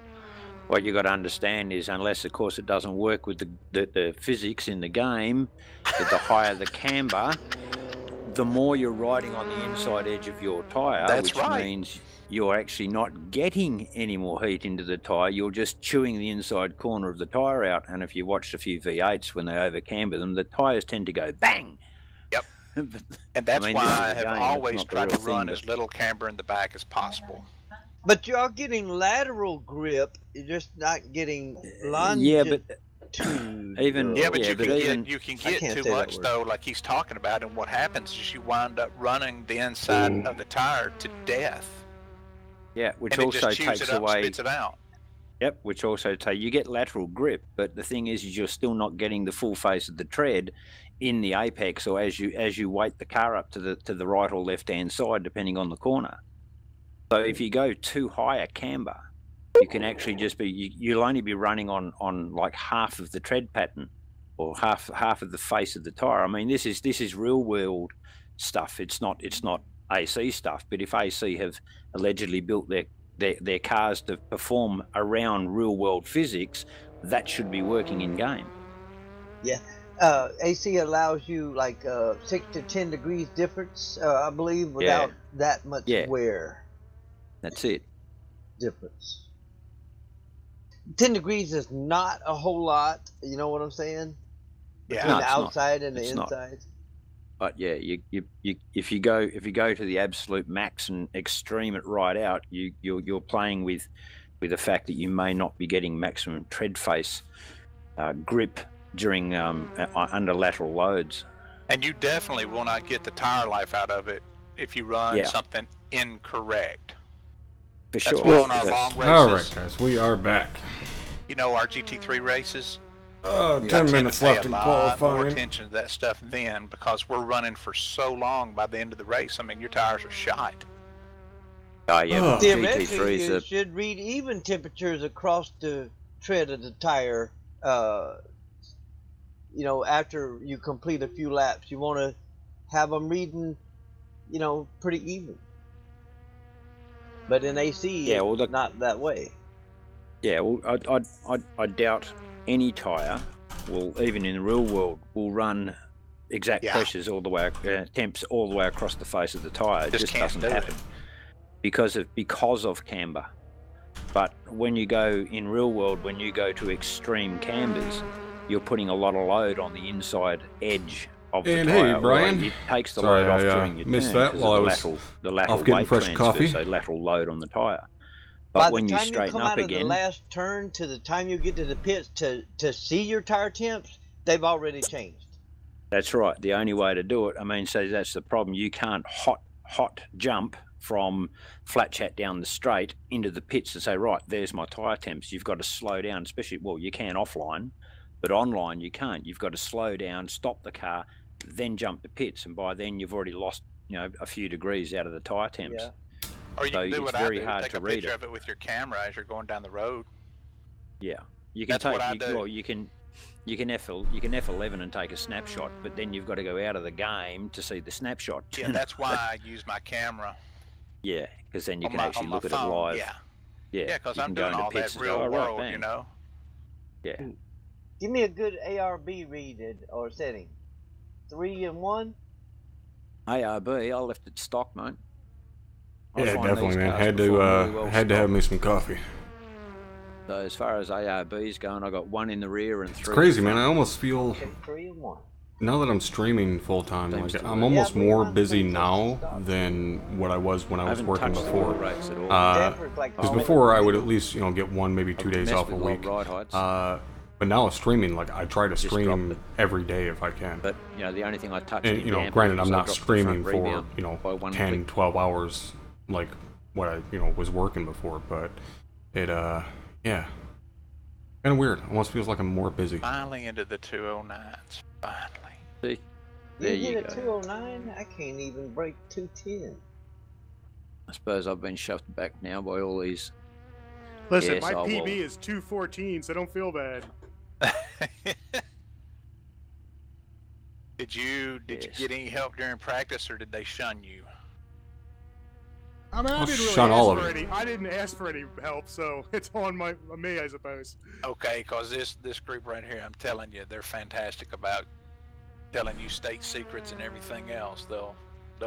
what you got to understand is, unless, of course, it doesn't work with the physics in the game, that the higher the camber, the more you're riding on the inside edge of your tyre, That's which right. means you're actually not getting any more heat into the tyre. You're just chewing the inside corner of the tyre out. And if you watched a few V8s when they over-camber them, the tyres tend to go bang. Yep. But, And that's I mean, why this is I a have game, it's always not the tried to real run thing, as little camber in the back as possible. But you are getting lateral grip. You're just not getting longitude. Yeah, but even Yeah, but yeah, you but can even get I can't too say that much word. though, like he's talking about, and what happens is you wind up running the inside of the tire to death. yeah, which And it also just chews takes it up, away. spits it out. Yep, which also you get lateral grip, but the thing is you're still not getting the full face of the tread in the apex, or as you weight the car up to the right or left hand side, depending on the corner. So if you go too high a camber, you can actually just you'll only be running on like half of the tread pattern, or half of the face of the tire. I mean, this is real world stuff. It's not AC stuff. But if AC have allegedly built their cars to perform around real world physics, that should be working in game. Yeah. AC allows you like 6 to 10 degrees difference, I believe, without that much wear That's it. difference. 10 degrees is not a whole lot. You know what I'm saying? Yeah. Between No, the it's not. outside and the It's not. inside. But yeah, if you go to the absolute max and extreme it right out, you're playing with the fact that you may not be getting maximum tread face grip during under lateral loads. And you definitely will not get the tire life out of it if you run something incorrect. For That's sure. why on our long races. All right, guys, we are back. You know, our GT3 races. 10 minutes left in More qualifying. attention to that stuff then, because we're running for so long by the end of the race. I mean, your tires are shot. Oh yeah, Theoretically, GT3s you are, should read even temperatures across the tread of the tire. You know, after you complete a few laps, you want to have them reading, you know, pretty even. But in AC, not that way. Yeah, well, I doubt any tire will, even in the real world, will run exact pressures all the way, temps all the way across the face of the tire. It just doesn't happen because of camber. But when you go in real world, when you go to extreme cambers, you're putting a lot of load on the inside edge of the tire. Hey, Brian. It takes the load off during your missed turn that while I was the lateral off getting weight fresh transfer, coffee. so lateral load on the tire. By But when the you time you straighten come up out of again, the last turn to the time you get to the pits to see your tire temps, they've already changed. that's right. The only way to do it, I mean, so that's the problem. You can't hot jump from flat chat down the straight into the pits and say, right, there's my tyre temps. You've got to slow down, especially, well, you can offline, but online you can't. You've got to slow down, stop the car, then jump the pits, and by then you've already lost, you know, a few degrees out of the tyre temps. Yeah. Or you So can do it's what very I do, hard take to a read picture it. of it with your camera as you're going down the road. Yeah, you can That's what I do. well, you can F11 and take a snapshot, but then you've got to go out of the game to see the snapshot. Yeah, that's why I use my camera. Yeah, because then you on can my, actually on my look at phone. it live. Yeah, Yeah, because you I'm can go doing into all pits that and go, real "Oh, right, world, bang." you know. Yeah. Give me a good ARB read or setting. 3 and 1. ARB, I left it stock, mate. I Yeah, find definitely, these man. cars Had perform to really well had to stock. have me some coffee. So as far as ARB's going, I got 1 in the rear and 3. It's crazy, man. I almost feel, 3 and 1. now that I'm streaming full time, Seems like to I'm work. almost Yeah, more we busy want now stuff. than what I was when I was haven't working touched the before. oil rates at all. Because before I would at least, you know, get 1, maybe 2 days messed off a with a lot week. of ride heights. But now with streaming, like I try to Just dropped stream it. every day if I can. But you know, the only thing I touched. And in you know, damper granted, was I'm I not dropped the front streaming for rebound you know by one 10, click. 12 hours like what I was working before, but it yeah, kind of weird. It almost feels like I'm more busy. Finally into the 209s. Finally. See, there you you hit go. a 209? I can't even break 210. I suppose I've been shoved back now by all these. Listen, Yes, my I will. PB is 214, so don't feel bad. Did you Yes. get any help during practice, or did they shun you? I mean, I I'll didn't really shun all ask of for it. any. I didn't ask for any help, so it's on me, I suppose. Okay, because this group right here, I'm telling you, they're fantastic about telling you state secrets and everything else. They'll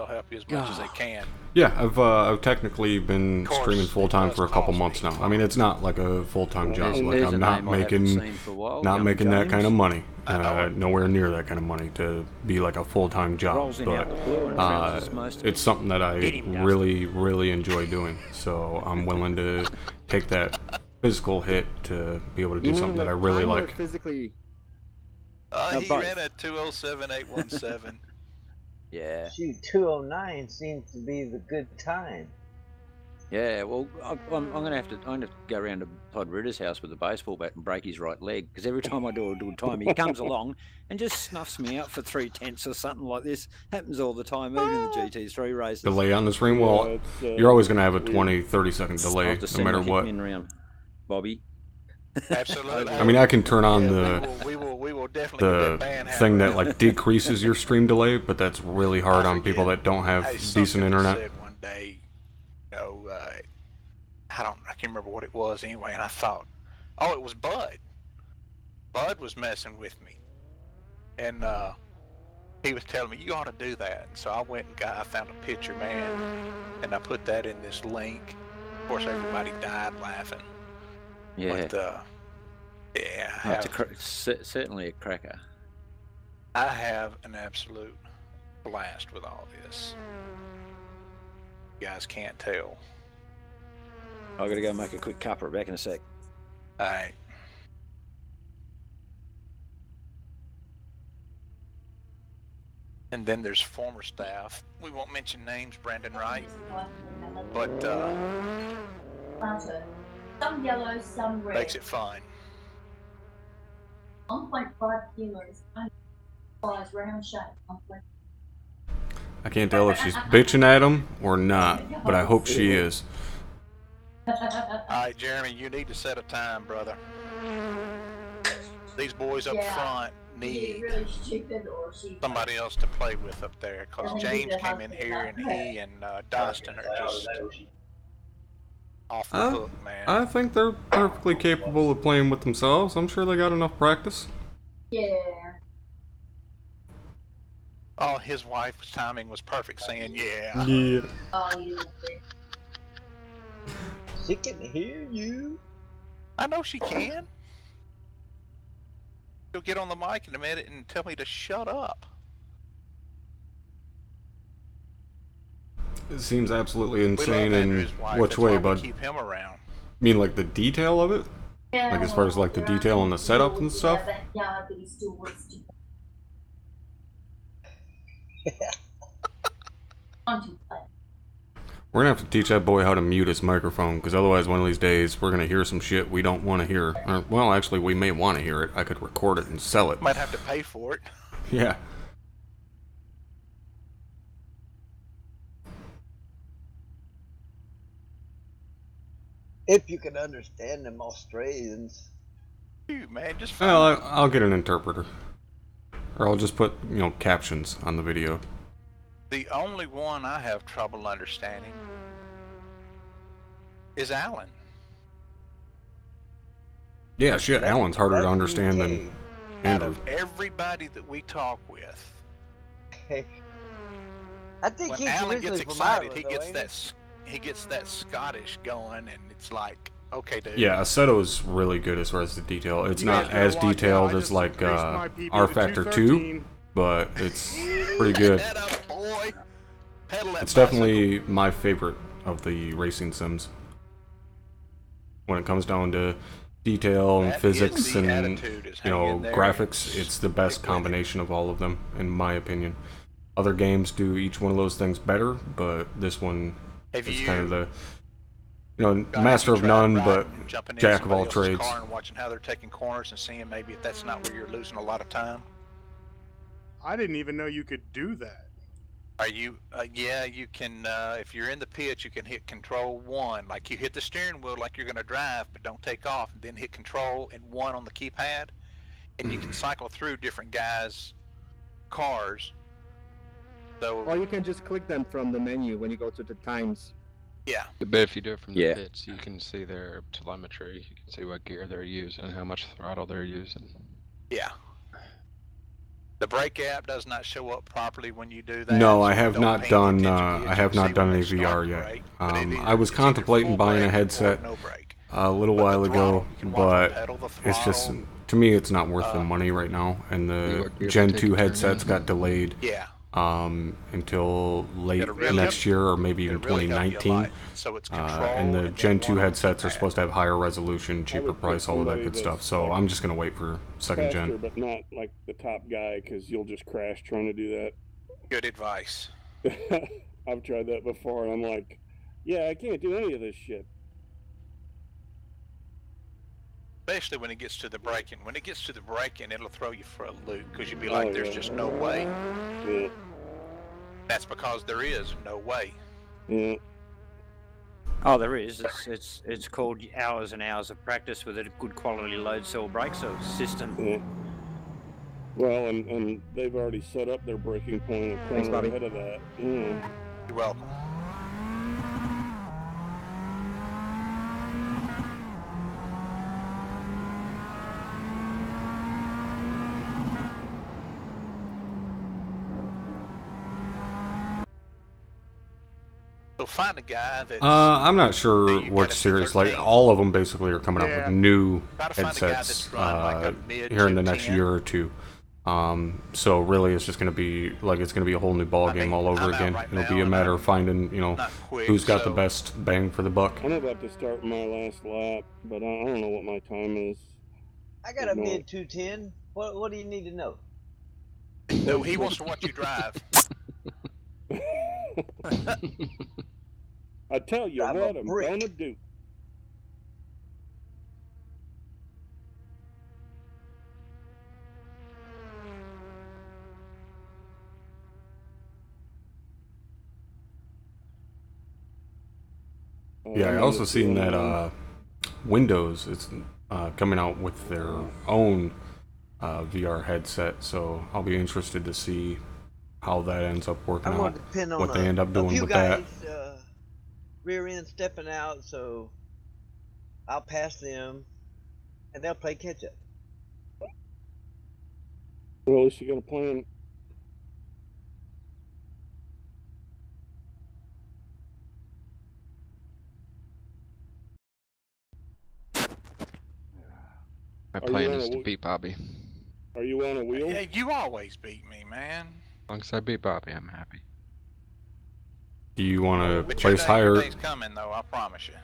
help you as much as they can. Yeah, I've technically been Of course, streaming full time it for a does couple cost months me. now. I mean, it's not like a full time job. And Like there's I'm a not name I haven't making seen for a while, not Young making that James. kind of money. I know it. Nowhere near that kind of money to be like a full time job. Rolls in But out the blue and trousers most of it's something that I Get him, Dustin. really enjoy doing. So I'm willing to take that physical hit to be able to do You mean something that I like really time or like. physically? No, He both. ran a 207.817. Yeah, Shoot, 209 seems to be the good time. yeah. Well, I'm gonna have to go around to Todd Ritter's house with a baseball bat and break his right leg because every time I do a time, he comes along and just snuffs me out for 3/10 or something like this. Happens all the time, even in the GT3 races. Delay on the stream. Well, it's, you're always gonna have a weird. 20-30 second delay, I'll have to no send matter the what. hitman round, Bobby. Absolutely. I mean, I can turn on we will definitely get the that ban thing hammered. that like decreases your stream delay, but that's really hard on people that don't have Hey, decent something internet. Said one day, you know, I can't remember what it was anyway, and I thought, oh, it was Bud. Bud was messing with me, and he was telling me you ought to do that. And so I went and I found a picture, man, and I put that in this link. Of course, everybody died laughing. Yeah, But, yeah, oh, it's certainly a cracker. I have an absolute blast with all this. You guys can't tell. I got to go make a quick cuppa. Back in a sec. All right. And then there's former staff. We won't mention names, Brandon Wright. But some yellow, some red. makes it fun. 1.5 kilos. Size round shape. I can't tell if she's bitching at him or not, but I hope she is. All right, Jeremy, you need to set a time, brother. These boys up Yeah. front Is need it really stupid or she? somebody else to play with up there, because James came in here and he and Dustin are just off the hook, man. I think they're perfectly capable of playing with themselves. I'm sure they got enough practice. Yeah. Oh, his wife's timing was perfect, saying yeah. Yeah. Oh, you. She can hear you. I know she can. She'll get on the mic in a minute and tell me to shut up. It seems absolutely We love insane in Andrew's wife. which That's way, why we bud? keep him around. Mean like the detail of it? Yeah, Like as far as like the detail and the setup and stuff? Yeah, but he still wants to. We're gonna have to teach that boy how to mute his microphone, because otherwise one of these days we're gonna hear some shit we don't want to hear. Or, well, actually, we may want to hear it. I could record it and sell it. Might have to pay for it. Yeah. If you can understand them Australians. Shoot, man, just Well, I'll get an interpreter. Or I'll just put, captions on the video. the only one I have trouble understanding is Alan. Yeah, shit, Alan's harder to understand than Out Andrew. of everybody that we talk with, I think when he's Alan originally gets from excited, Ireland, he gets that Scottish going, and it's like, okay, dude. Yeah, Assetto's really good as far as the detail. It's You guys not better as watch out. detailed I as just like increased my PB R to Factor 2, 213. but it's pretty good. Atta boy. Pedal that It's bicycle. definitely my favorite of the racing sims. When it comes down to detail and That physics is the and attitude, is hang in there graphics. and It's the best stick with it. combination of all of them, in my opinion. Other games do each one of those things better, but this one Have is you kind of the Have master you of tried none, but riding and jumping in jack of somebody all else's trades. car and watching how they're taking corners and seeing maybe if that's not where you're losing a lot of time? I didn't even know you could do that. Are you? Yeah, you can. If you're in the pit, you can hit Control 1. Like you hit the steering wheel like you're going to drive, but don't take off. And then hit Control and 1 on the keypad, and you can cycle through different guys' cars. So. Or you can just click them from the menu when you go to the times. Yeah. But if you do it from the Yeah. pits, you can see their telemetry. You can see what gear they're using and how much throttle they're using. Yeah. The brake app does not show up properly when you do that. No, so I have don't not pay any done. attention to it. I You have can not see done when any they start VR the yet. brake, but it I was it's either contemplating full buying a brake or headset no brake. a little But the while ago, throttle, you can watch but the pedal, the it's just throttle. to me it's not worth the money right now. And the what gear Gen to take 2 a turn headsets in. got delayed Yeah. until late It'll really next year or maybe even It'll really help you a 2019. lot. So it's Control And the then Gen 2 1 on the headsets are keypad. supposed to have higher resolution, cheaper would pick price, all of that somebody good stuff. that's, So like, I'm just gonna wait for second faster, gen. but not like the top guy, because you'll just crash trying to do Good advice. that. I've tried that before, and I'm like, yeah, I can't do any of this shit. Especially when it gets to the braking. When it gets to the braking, it'll throw you for a loop because you'll be like, there's just no way. Yeah, That's because there is no way. yeah. Oh, there is. It's called hours and hours of practice with a good quality load cell brake system. Yeah. Well, and they've already set up their braking point a Thanks, corner Bobby. ahead of that. Yeah. You're welcome. So find a guy that's I'm not sure you which gotta series. Like 13. all of them basically are coming out Yeah. with new Try to find a guy headsets that's run like a mid here in the to next 10. year or two. So really, it's just gonna be like it's gonna be a whole new ball I game mean, all over I'm out again. right It'll now be a and matter I'm of finding not quick, who's got the so- best bang for the buck. I'm about to start my last lap, but I don't know what my time is. I got a No. mid 210. What do you need to know? No, he wants to watch you drive. I tell you Drive a what I'm brick. gonna do. Yeah, I I'm also just seen doing, that Windows is coming out with their own VR headset, so I'll be interested to see how that ends up working I'm out. going to depend on What they end up a doing few with guys that. rear end stepping out, so I'll pass them, and they'll play catch up. Well, at least you got a plan. My Are plan you on is a to wh- beat Bobby. Are you on a wheel? Yeah, you always beat me, man. As long as I beat Bobby, I'm happy. Do you want to But place your higher? day's coming, though. I promise you.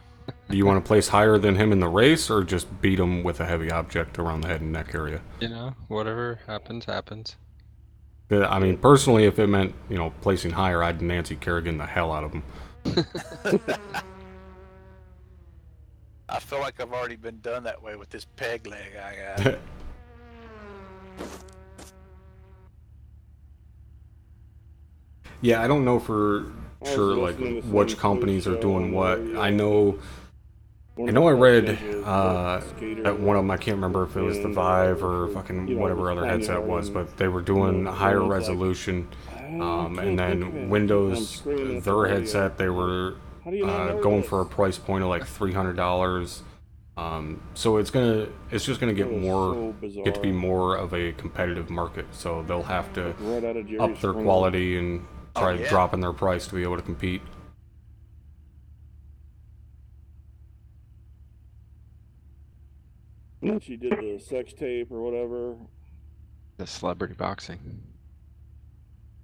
Do you want to place higher than him in the race, or just beat him with a heavy object around the head and neck area? You know, whatever happens, happens. I mean, personally, if it meant placing higher, I'd Nancy Kerrigan the hell out of him. I feel like I've already been done that way with this peg leg I got. Yeah, I don't know for I was sure like listening to some which companies are show doing what. where, I know. one I of know the I read guys was a skater, at one of them. I can't remember if it was the and, Vive or for, fucking whatever other headset it was, but they were doing higher resolution. And then Windows, their headset, they were going for a price point of like $300. So it's just gonna get get to be more of a competitive market. So they'll have to Right out of Jerry up their Springer. quality and try yeah. dropping their price to be able to compete. And then she did the sex tape or whatever. The celebrity boxing.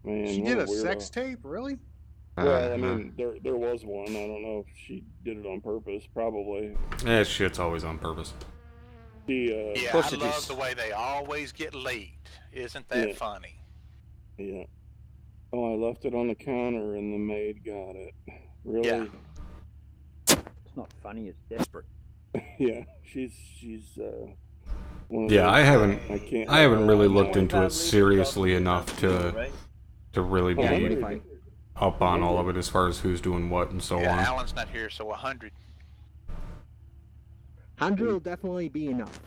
Man, She what did a weirdo. sex tape, really? Well, I mean, there was one. I don't know if she did it on purpose. Probably. Shit's always on purpose. Yeah, I love the way they always get late. Isn't that funny? Yeah. Oh, I left it on the counter and the maid got it. Really? Yeah. It's not funny, it's desperate. Yeah, she's one of Yeah, those I haven't can't I haven't really no. looked into it seriously enough to really be up on all of it as far as who's doing what and so on. Alan's not here, so 100. 100 will definitely be enough.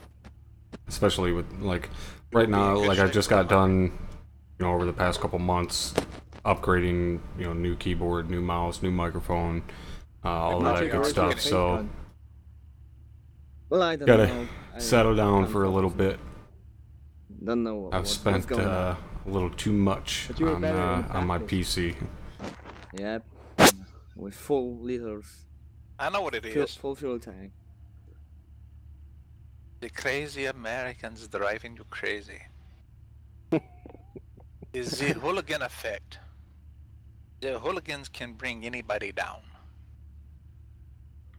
Especially with, like, right now, like, I just got done, you know, over the past couple months, upgrading, you know, new keyboard, new mouse, new microphone, all of that good stuff, so... Well, I don't gotta know. settle down for a little bit. Don't know. I've spent a little too much on my PC. Yep. With full liters. I know what it is. Full fuel tank. The crazy Americans driving you crazy. Is the hooligan effect. The hooligans can bring anybody down.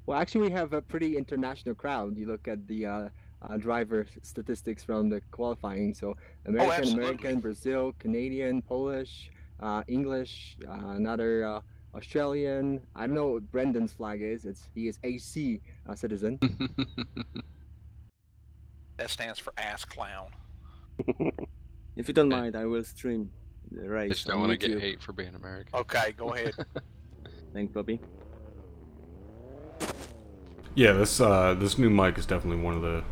Well, actually, we have a pretty international crowd. You look at the driver statistics from the qualifying. So American, Brazil, Canadian, Polish, English, another Australian. I don't know what Brendan's flag is. He is AC citizen. That stands for ass clown. If you don't mind, I will stream the race. Just don't want to get hate for being American. Okay, go ahead. Thanks, Bobby. Yeah, this new mic is definitely one of the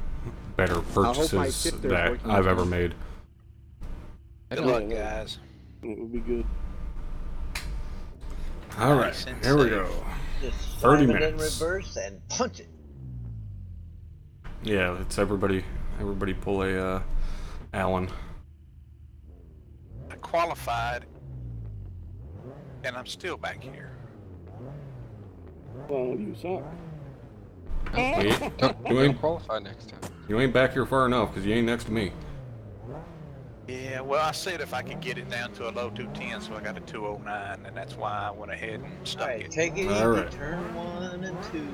better purchases that I've ever made. Good luck, guys. It would be good. All right, here we go. Just 30 slam it in minutes. reverse and punch it. Yeah, it's everybody pull a Allen. I qualified, and I'm still back here. Well, you suck. You ain't qualify next time. You ain't back here far enough because you ain't next to me. Yeah, well, I said if I could get it down to a low 210, so I got a 209, and that's why I went ahead and stuck it. Take it All easy. right. Turn 1 and 2.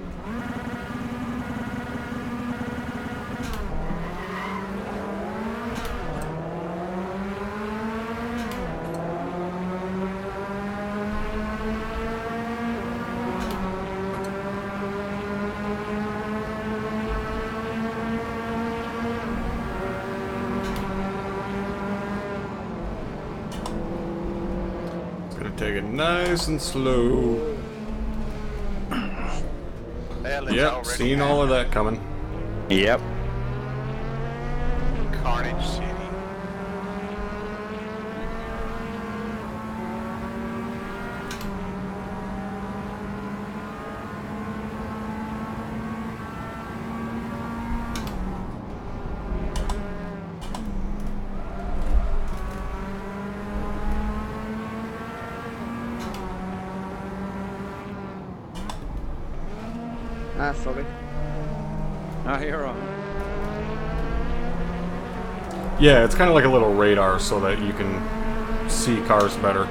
Take it nice and slow. Yep, seen all of that coming. Yep. Carnage City. Sorry. You're on. Yeah, it's kind of like a little radar so that you can see cars better.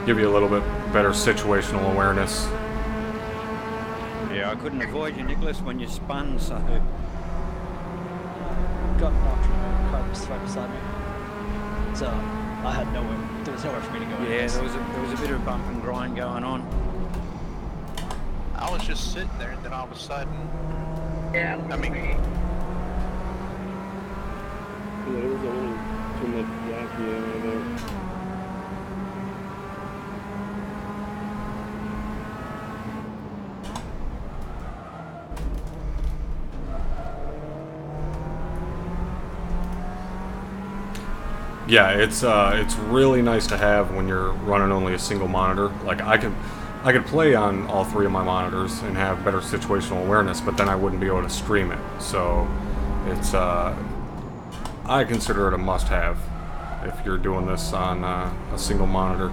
Give you a little bit better situational awareness. Yeah, I couldn't avoid you, Nicholas, when you spun, so... Got knocked from a car was right beside me. So I had nowhere. There was nowhere for me to go. Yeah, anyways. there was a bit of bump and grind going on. I was just sitting there, and then all of a sudden... Yeah, I mean... Yeah, there was a little too much Jackie over there. Yeah, it's really nice to have when you're running only a single monitor. Like I could play on all three of my monitors and have better situational awareness, but then I wouldn't be able to stream it. So it's I consider it a must-have if you're doing this on a single monitor.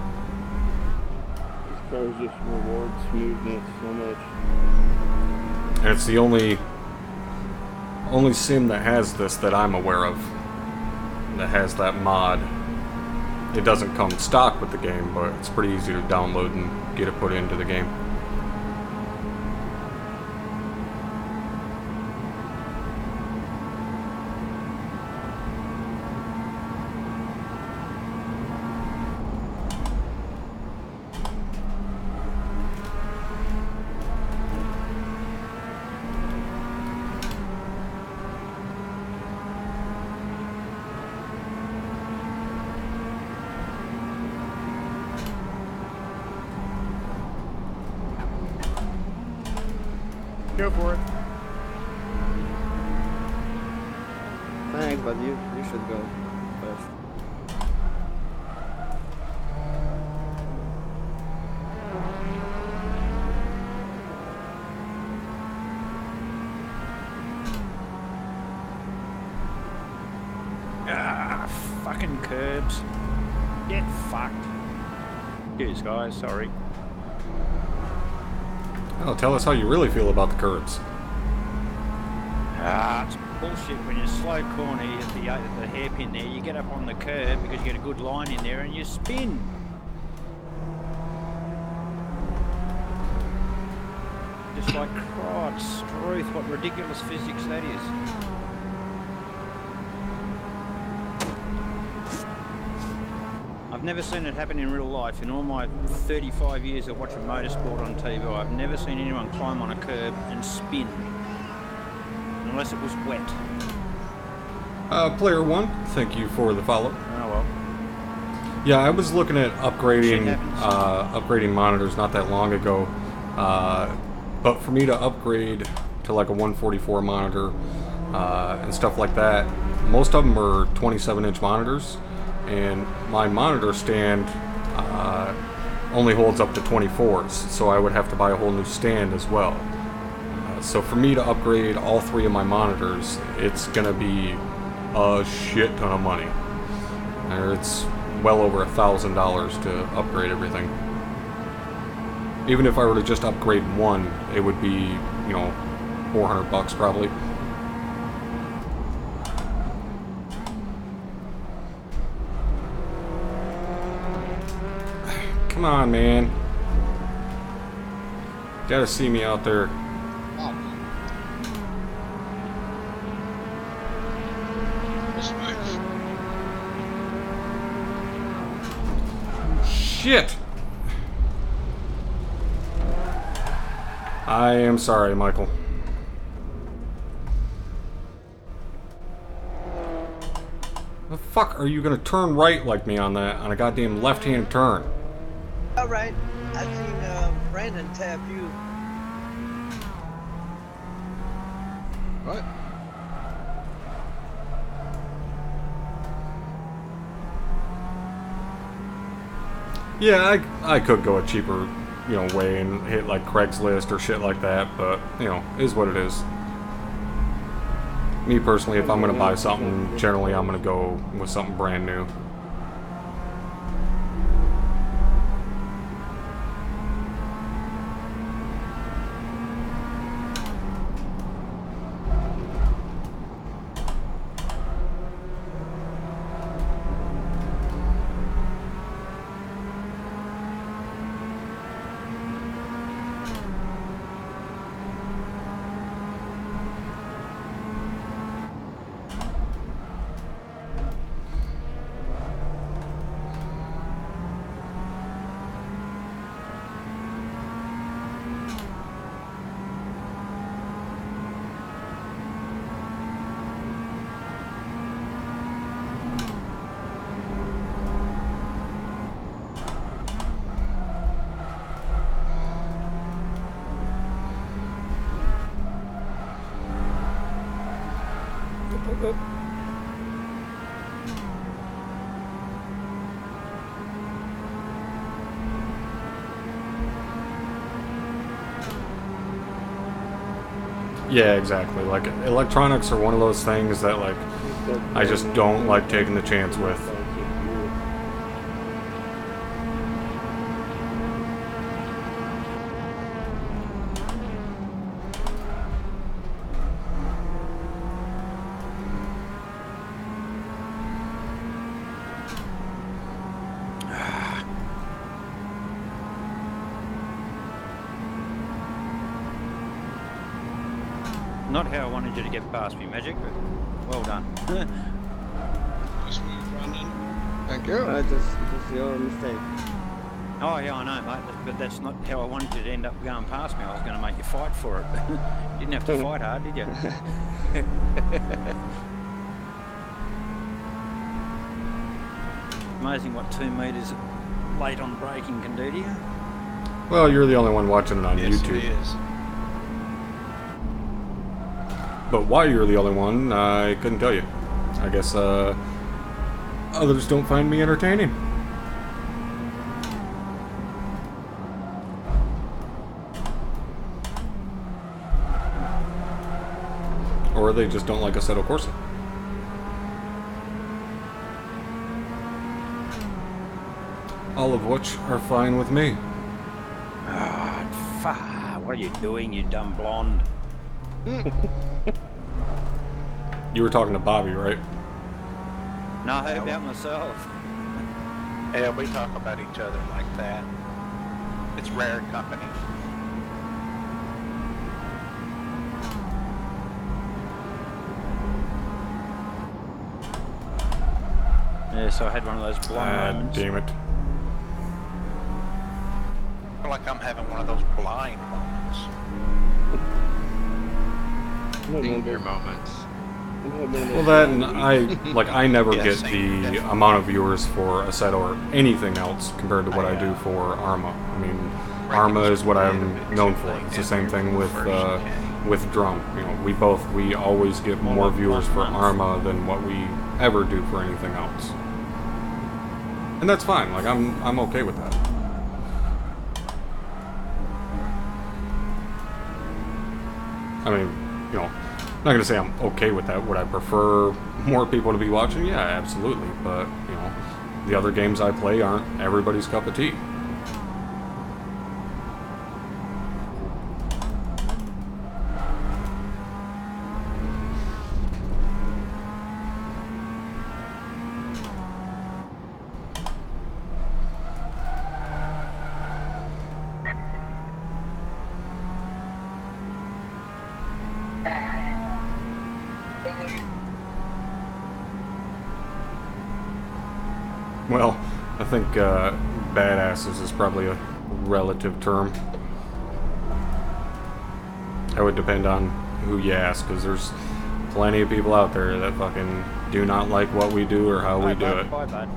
These cars just reward smoothness so much. And it's the only sim that has this that I'm aware of that has that mod. It doesn't come stock with the game, but it's pretty easy to download and get it put into the game. Go for it. Thanks, but you should go first. Ah, fucking curbs. Get fucked. Cheers, guys. Sorry. Oh, tell us how you really feel about the curbs. Ah, it's bullshit when you slow corner at the hairpin there. You get up on the curb because you get a good line in there and you spin. Just like Christ, Struth, what ridiculous physics that is. I've never seen it happen in real life. In all my 35 years of watching motorsport on TV, I've never seen anyone climb on a curb and spin. Unless it was wet. Player 1, thank you for the follow. Oh well. Yeah, I was looking at upgrading monitors not that long ago. But for me to upgrade to like a 144 monitor and stuff like that, most of them are 27-inch monitors. And my monitor stand only holds up to 24s, so I would have to buy a whole new stand as well. So for me to upgrade all 3 of my monitors, it's gonna be a shit ton of money. It's well over $1,000 to upgrade everything. Even if I were to just upgrade one, it would be, you know, $400 probably. Come on, man. Gotta see me out there. Shit! I am sorry, Michael. The fuck are you gonna turn right like me on that, on a goddamn left-hand turn? Alright, I seen Brandon tap you. What? Yeah, I could go a cheaper, you know, way and hit like Craigslist or shit like that, but, you know, is what it is. Me personally, if I'm gonna buy something, generally I'm gonna go with something brand new. Yeah, exactly. Like, electronics are one of those things that, like, I just don't like taking the chance with. Not how I wanted you to get past me, Magic, but well done. Thank you. Just your mistake. Oh yeah, I know, mate, but that's not how I wanted you to end up going past me. I was going to make you fight for it. You didn't have to fight hard, did you? Amazing what 2 meters late on braking can do to you. Well, you're the only one watching it on Yes, YouTube. it is. But why you're the only one, I couldn't tell you. I guess, others don't find me entertaining. Or they just don't like Assetto Corsa. All of which are fine with me. What are you doing, you dumb blonde? You were talking to Bobby, right? No, how about myself? Yeah, we talk about each other like that. It's rare company. Yeah, so I had one of those blind moments. Damn it. I feel like I'm having one of those blind moments. Finger moments. Well, that and I never get the amount of viewers for Assetto or anything else compared to what I do for Arma. I mean, Arma is what I'm known for. It's the same thing with Drum. You know, we always get more viewers for Arma than what we ever do for anything else. And that's fine. Like I'm okay with that. I mean, you know, I'm not gonna say I'm okay with that. Would I prefer more people to be watching? Yeah, absolutely. But, you know, the other games I play aren't everybody's cup of tea. Well, I think badasses is probably a relative term. That would depend on who you ask, because there's plenty of people out there that fucking do not like what we do or how we do it. Bye, bud.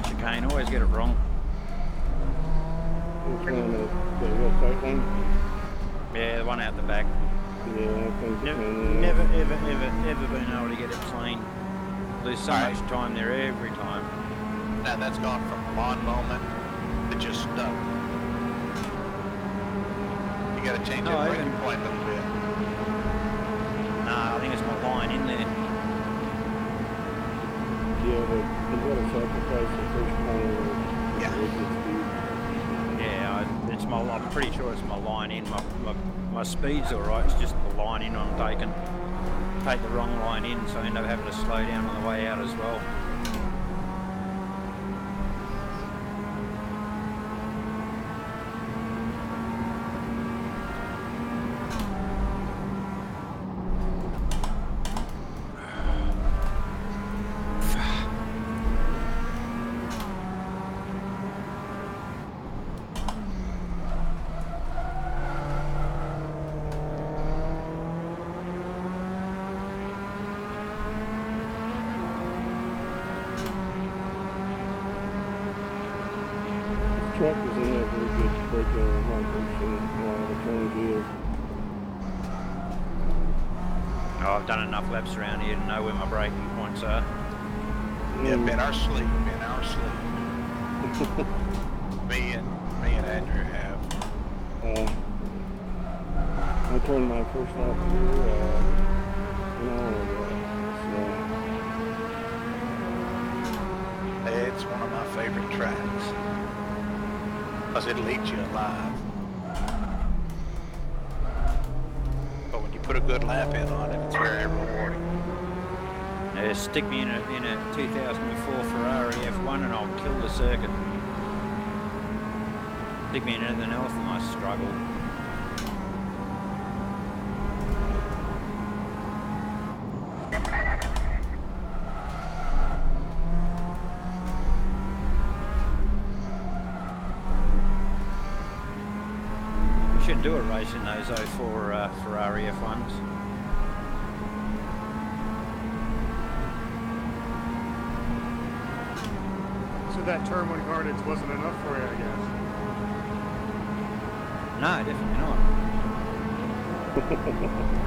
Chicane, always get it wrong. Which one? The real tight one? Yeah, the one out the back. Yeah, I think Never, ever been able to get it clean. Lose so much time there every time. Now that's gone from lawn moment to just stuck. You gotta change that breaking point a little bit. Nah, I think it's my line in there. Yeah, but you gotta sacrifice the first corner. Yeah, it's my. I'm pretty sure it's my line in. My speed's all right. It's just the line in I'm taking. Take the wrong line in, so I end up having to slow down on the way out as well. Truck was in there very good to break the markers and the turn gear. Oh, I've done enough laps around here to know where my braking points are. Yeah, been our sleep. me and Andrew have. I turned my first lap through It's one of my favorite tracks. Because it'll eat you alive. But when you put a good lap in on it, it's very rewarding. Stick me in a 2004 Ferrari F1 and I'll kill the circuit. Stick me in anything else and I struggle. We should do a race in those 04 Ferrari F1s. So that turn one carnage wasn't enough for you, I guess. No, definitely not.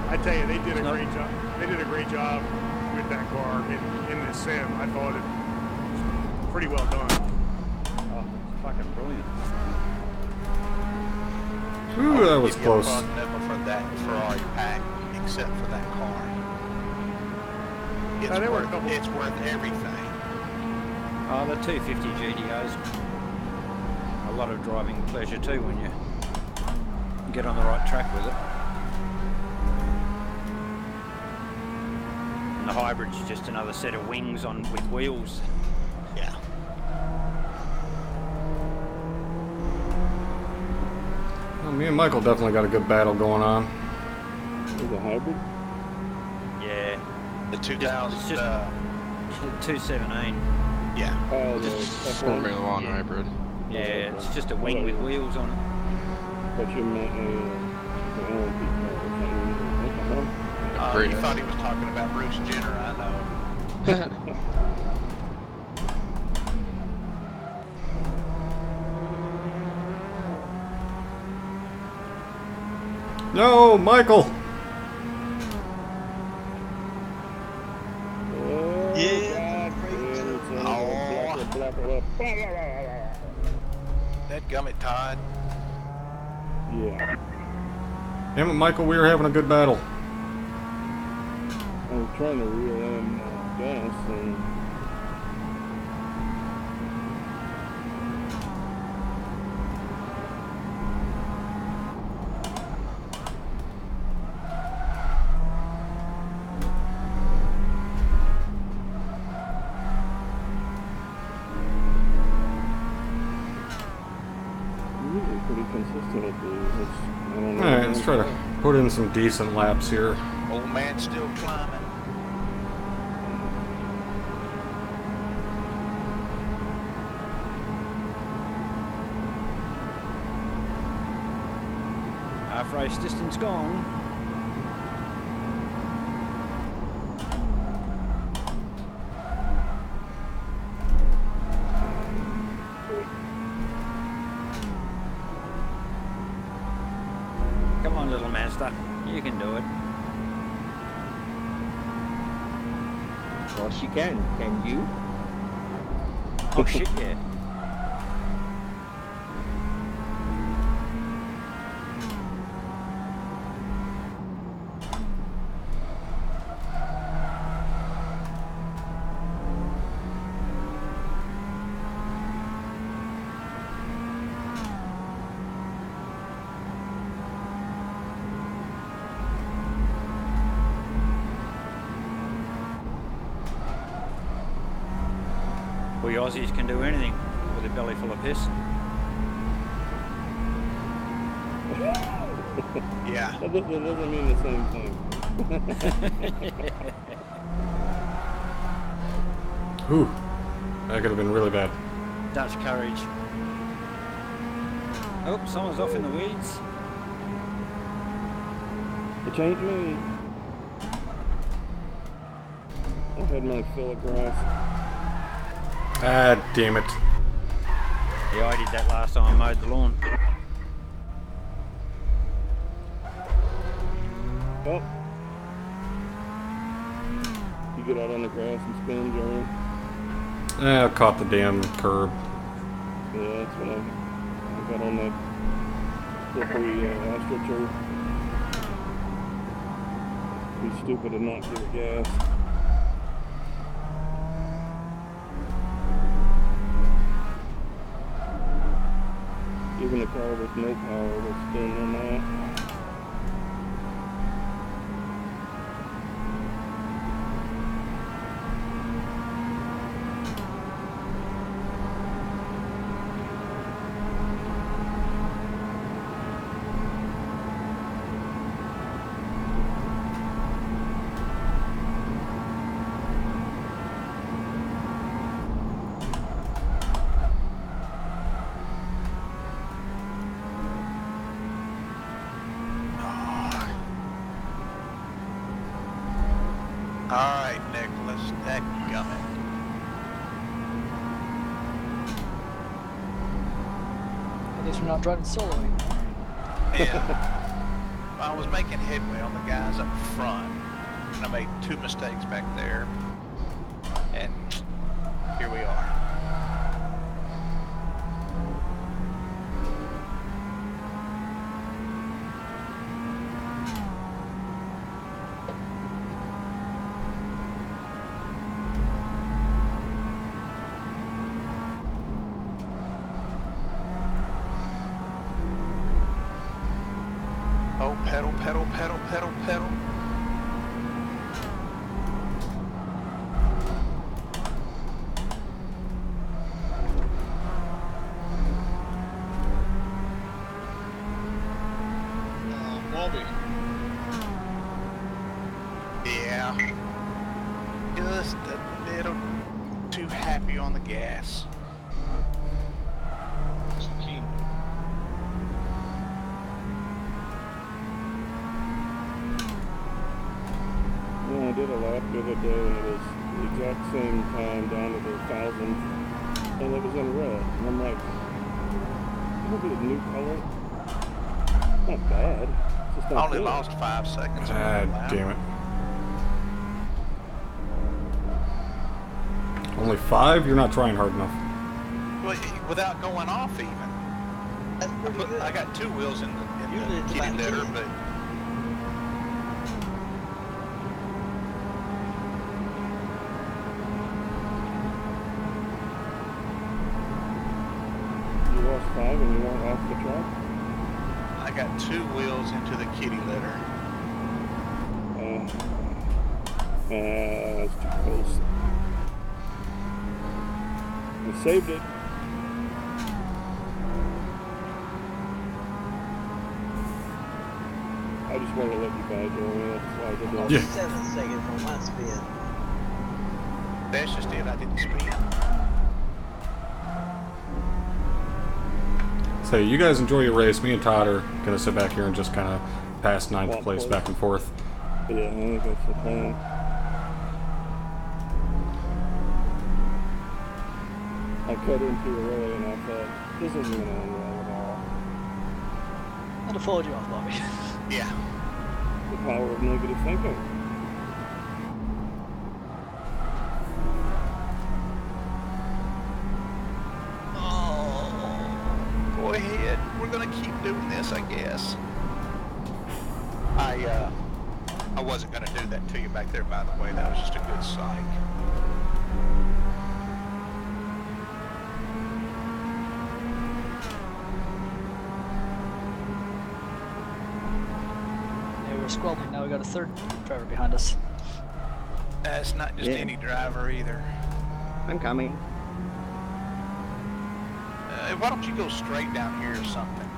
I tell you, they did a great job. They did a great job with that car in this sim. I thought it was pretty well done. Oh, it's fucking brilliant. Ooh, that was Give you a close. front nickel for that Ferrari pack, except for that car. It's worth everything. Oh, the 250 GTO's a lot of driving pleasure too when you get on the right track with it. And the hybrid's just another set of wings on with wheels. Yeah. Well, me and Michael definitely got a good battle going on. Is it hybrid? Yeah. The 2000. It's just 217. Yeah. Oh, the Formula One hybrid. Yeah, it's just a wing with wheels on it. But you meant the LMP car. You thought he was talking about Bruce Jenner, I know. No, Michael! That gummit Todd. Yeah. Damn it, Michael, we were having a good battle. I was trying to reel in gas and pretty consistent with these. I don't know. Alright, let's try to put in some decent laps here. Old man still climbing. Half race distance gone. Come on, little Mazda. You can do it. Well, she can. Can you? Oh shit, yeah. We Aussies can do anything with a belly full of piss. Yeah. That doesn't mean the same thing. Whew. That could have been really bad. Dutch courage. Oh, someone's off in the weeds. It ain't me. I've had my fill of grass. Ah, damn it. Yeah, I did that last time I mowed the lawn. Oh. You get out on the grass and spin, Jeremy? I caught the damn curb. Yeah, that's what I got on that slippery AstroTurf. Be stupid and not give it gas. Even a car with no power will spin on that. At least we're not driving solo anymore. Yeah. I was making headway on the guys up front, and I made 2 mistakes back there, and here we are. Oh, pedal, pedal, pedal, pedal, pedal. Bobby. Yeah. Just a little too happy on the gas. I did a lap the other day and it was the exact same time down to the 1,000th and it was in red. And I'm like, it'll be a new color. Not bad. It's just not I only good. lost 5 seconds. on Ah, that lap. damn it. Only 5? You're not trying hard enough. Well, without going off even. That's pretty good. I got 2 wheels in Usually the it's kitty about litter, 10. but You lost 5 and you weren't off the track? I got 2 wheels into the kitty litter. That's too close. I saved it. I just wanted to let you buy, Joey. That's why I did that. Yeah. 7 seconds on my spin. That's just it. I didn't spin. So you guys enjoy your race. Me and Todd are gonna sit back here and just kind of pass 9th place back and forth. Yeah, I think that's the plan. I cut in too early and I thought, this isn't going to end well at all. I'd have followed you off, Bobby. Yeah. The power of negative thinking. Go ahead. We're gonna keep doing this, I guess. I wasn't gonna do that to you back there, by the way. That was just a good psych. Yeah, we're squabbling now. We got a 3rd driver behind us. It's not just any driver either. I'm coming. Why don't you go straight down here or something?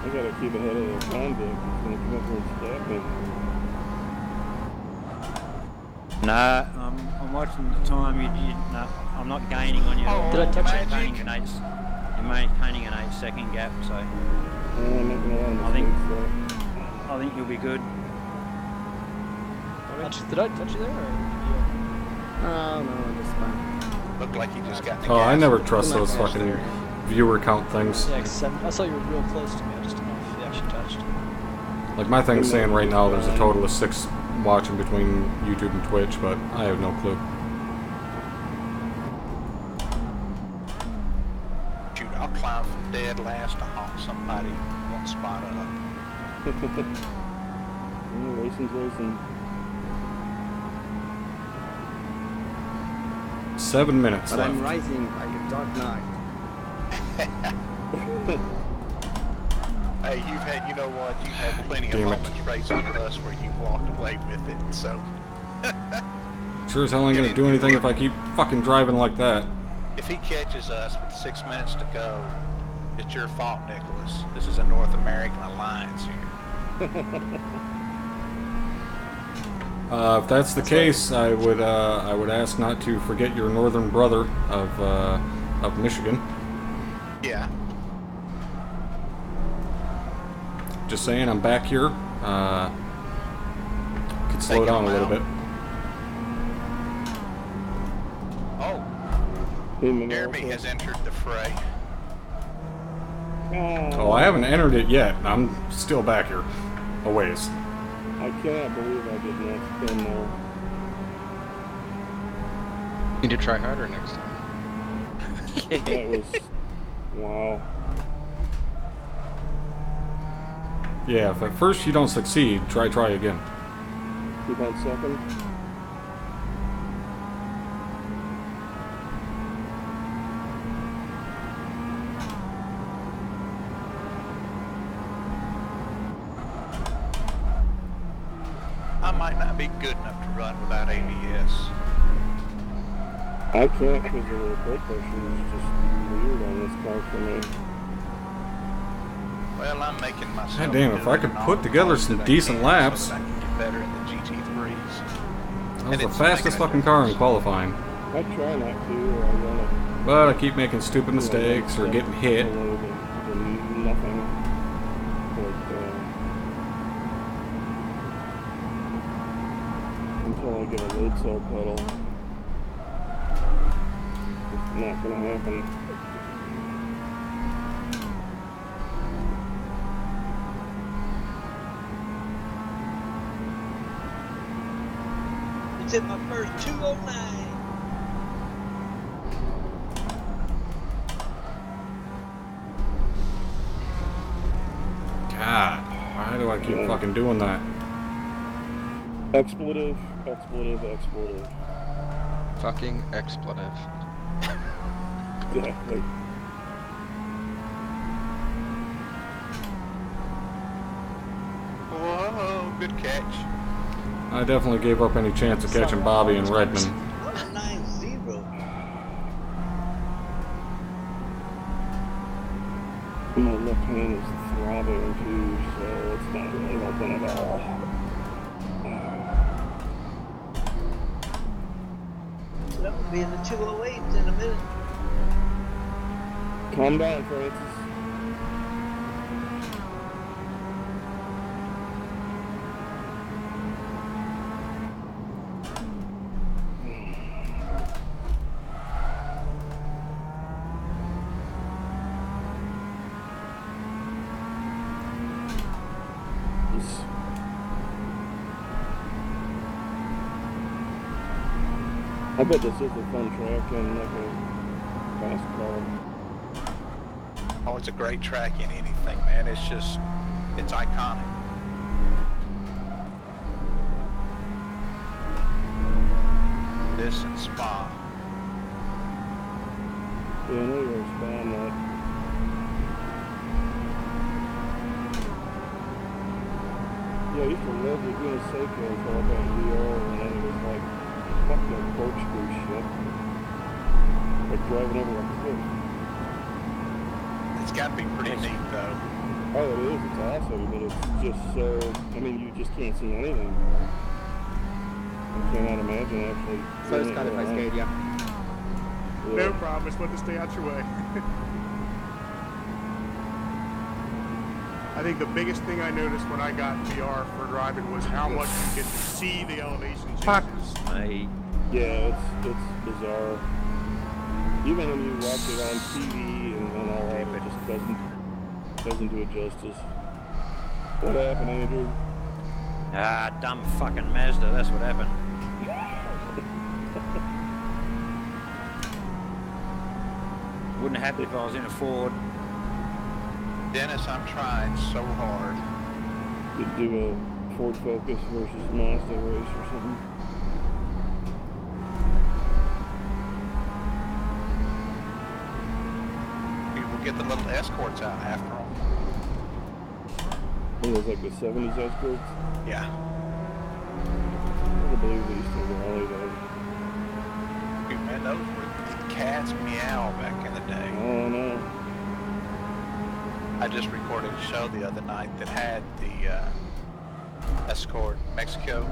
I gotta keep ahead of the convict. He's gonna come up here and stab me. Nah, I'm watching the time. No, I'm not gaining on you. Oh, Did I touch You're it? maintaining an 8-second gap, so I'm making a lot of I think- mistakes, I think you'll be good. Did I touch you there? Or Oh no, that's fine. Looked like he just got the Oh, I gas. never trust those fucking viewer count things. yeah, 'cause I saw you were real close to me. I just didn't know if you actually touched. Like my thing's saying right now there's a total of 6 watching between YouTube and Twitch, but I have no clue. Shoot, I'll climb from dead last to honk somebody one spot up. Racing's racing. 7 minutes But I'm left. rising like a dark knight. Hey, you know what? You've had plenty of Damn it. moments racing with us where you walked away with it, so. Sure as hell ain't gonna do anything if I keep fucking driving like that. If he catches us with 6 minutes to go, it's your fault, Nicholas. This is a North American alliance here. If that's the case, I would ask not to forget your northern brother of Michigan. Yeah. Just saying, I'm back here. Could slow Take down a him little out. bit. Oh, Jeremy has entered the fray. Oh, I haven't entered it yet. I'm still back here. A ways. I cannot believe I did not spin there. Need to try harder next time. That was... wow. Yeah, if at first you don't succeed, try again. Keep on second. I might not be good enough to run without ABS. I can't because the brake pressure is just weird on this car for me. Well, I'm making myself. God damn, if I could put together some decent laps. So that I can get better in the GT3s. That was the fastest fucking car in qualifying. I try not to, or I run it. But I keep making stupid mistakes or getting hit. Nothing. But, until I get a load cell pedal, it's not gonna happen. It's in my first 209. God, why do I keep fucking doing that? Expletive, expletive, expletive. Fucking expletive. Exactly. Whoa, good catch. I definitely gave up any chance of catching Bobby and Redmond. 9-0. My left hand is throbbing too, so it's not really open at all. That will be in the 208s in a minute. Calm down, Francis. I bet this is a fun track and like a fast car. Oh, it's a great track in anything, man. It's just, it's iconic. This and Spa. Yeah, I know you're Spa nut. Yeah, I used to love the Uniseco until I got VR, and then it was like, fuck that corkscrew shit. Like driving over a cliff. It's got to be pretty neat, though. Oh, it is. It's awesome, but it's just so... I mean, you just can't see anything. I cannot imagine actually... First cut if I stayed, yeah. No problem. Just want to stay out your way. I think the biggest thing I noticed when I got VR for driving was how much you get to see the elevation changes. Yeah, it's bizarre. Even when you watch it on TV and all that, it just doesn't do it justice. What happened, Andrew? Ah, dumb fucking Mazda, that's what happened. Wouldn't happen if I was in a Ford. Dennis, I'm trying so hard. You'd do a Ford Focus versus Mazda race or something. We'll get the little escorts out after all. It was like the 70s Escorts. Yeah. I don't believe these things are only those. Dude, man, those were cats meow back in the day. Oh, no. I just recorded a show the other night that had the Escort Mexico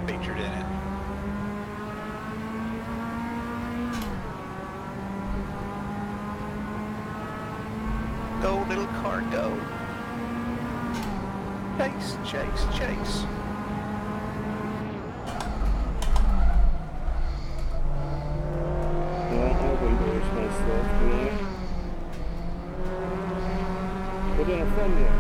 featured in it. Go, little car, go. Chase, chase, chase. stuff tonight. But in a fun way.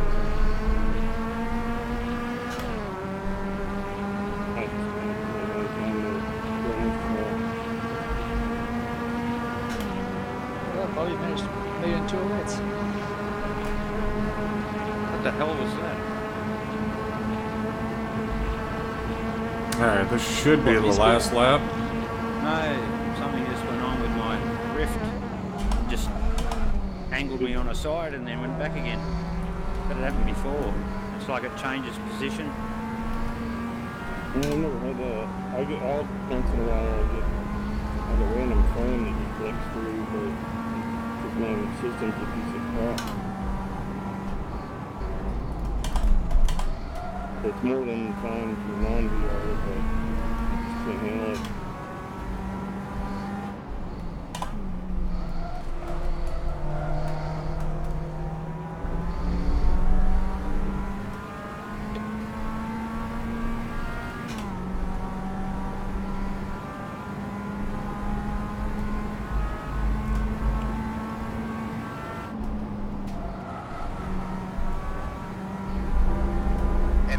I just spent a lot of time with friends. Well, Bobby managed 1,208,000. What the hell was that? Alright, this should be the last lap. No, something just went on with my rift. Just angled me on a side and then went back again. That had happened before. It's like it changes position. I've never had that. I get out once in a while. I get a random frame that just blinks through, but my system's a piece of crap. It's more than fine for non-VR, but I just can't handle it.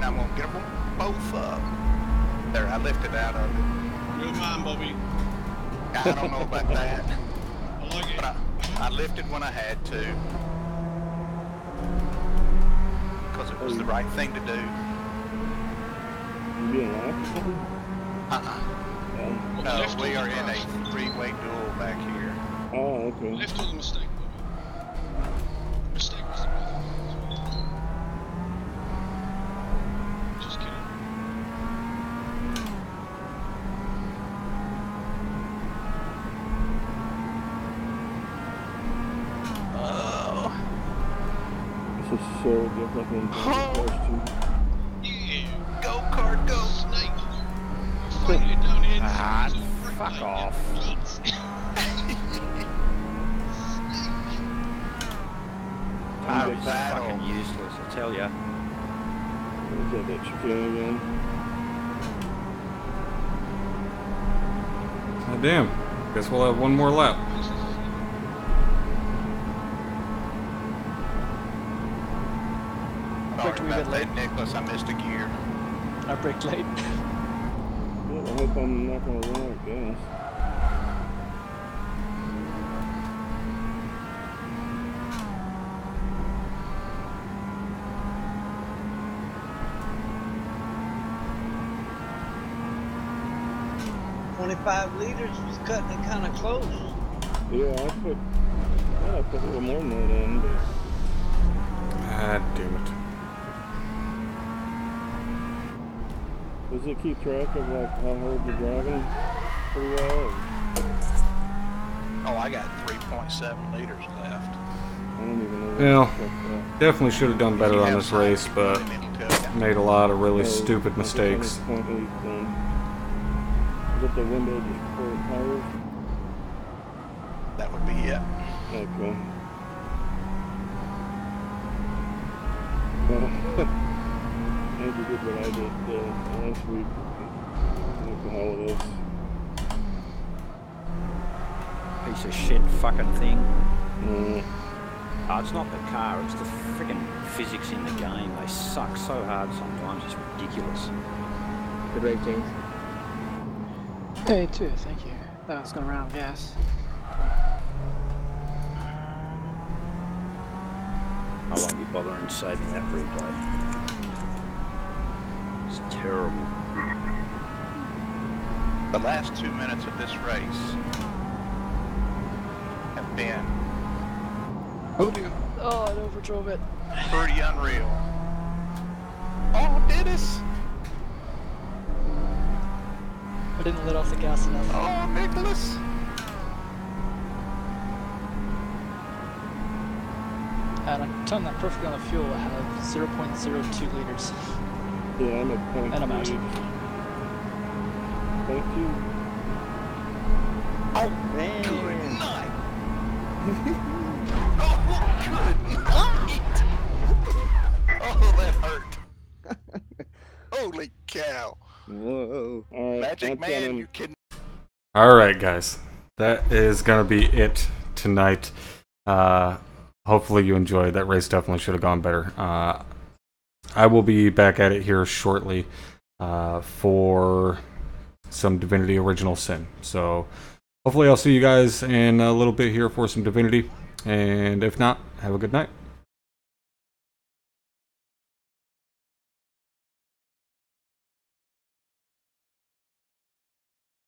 I'm gonna get them both up. There, I lifted out of it. Good mind, Bobby. I don't know about that. I like it. But I lifted when I had to. Because it was the right thing to do. You being laughed or something? No, we are in a three-way duel back here. Oh, okay. Left was a mistake, Bobby. Mistake was the right thing. Just kidding. This is so different than the first two. Yeah. Go, kart, go. Snake. Fighting it down here. Ah, fuck off. Car is fucking useless, I tell ya. Is that chicane again? Oh, damn. Guess we'll have one more lap. Braked a wee bit late. Nicholas, I missed a gear. I braked late. Yeah, I hope I'm not gonna run out of gas. $25 liters was cutting it kind of close. Yeah, I put a little more than that in, but Ah, damn it. does it keep track of like how hard you're driving pretty well? Oh, I got 3.7 liters left. I don't even know. Well, Check that. definitely should have done better on this race, but made a lot of really Oh, stupid mistakes. 0.8 then. Is it the window just before the tires? That would be it. Okay. I did what I did last week. What the hell it is? Piece of shit fucking thing. Mm. Oh, it's not the car, it's the freaking physics in the game. They suck so hard sometimes, it's ridiculous. Good race, James. Hey, too, thank you. That was going around gas. I won't be bothering saving that replay. It's terrible. The last 2 minutes of this race have been Oh, dude. Oh, it overdrove it. pretty unreal. Oh, Dennis! I didn't let off the gas enough. Oh, Nicholas! And I timed that perfectly on the fuel. I have 0.02 liters. Yeah, I'm at 0.8. And I'm out. Thank you. Oh, Man. good night! Oh, good night! Oh, that hurt. Holy cow. Whoa. All right, Magic I'm man, coming. you can. Alright, guys. That is going to be it tonight. Hopefully you enjoyed. That race definitely should have gone better. I will be back at it here shortly for some Divinity Original Sin. So hopefully I'll see you guys in a little bit here for some Divinity. And if not, have a good night.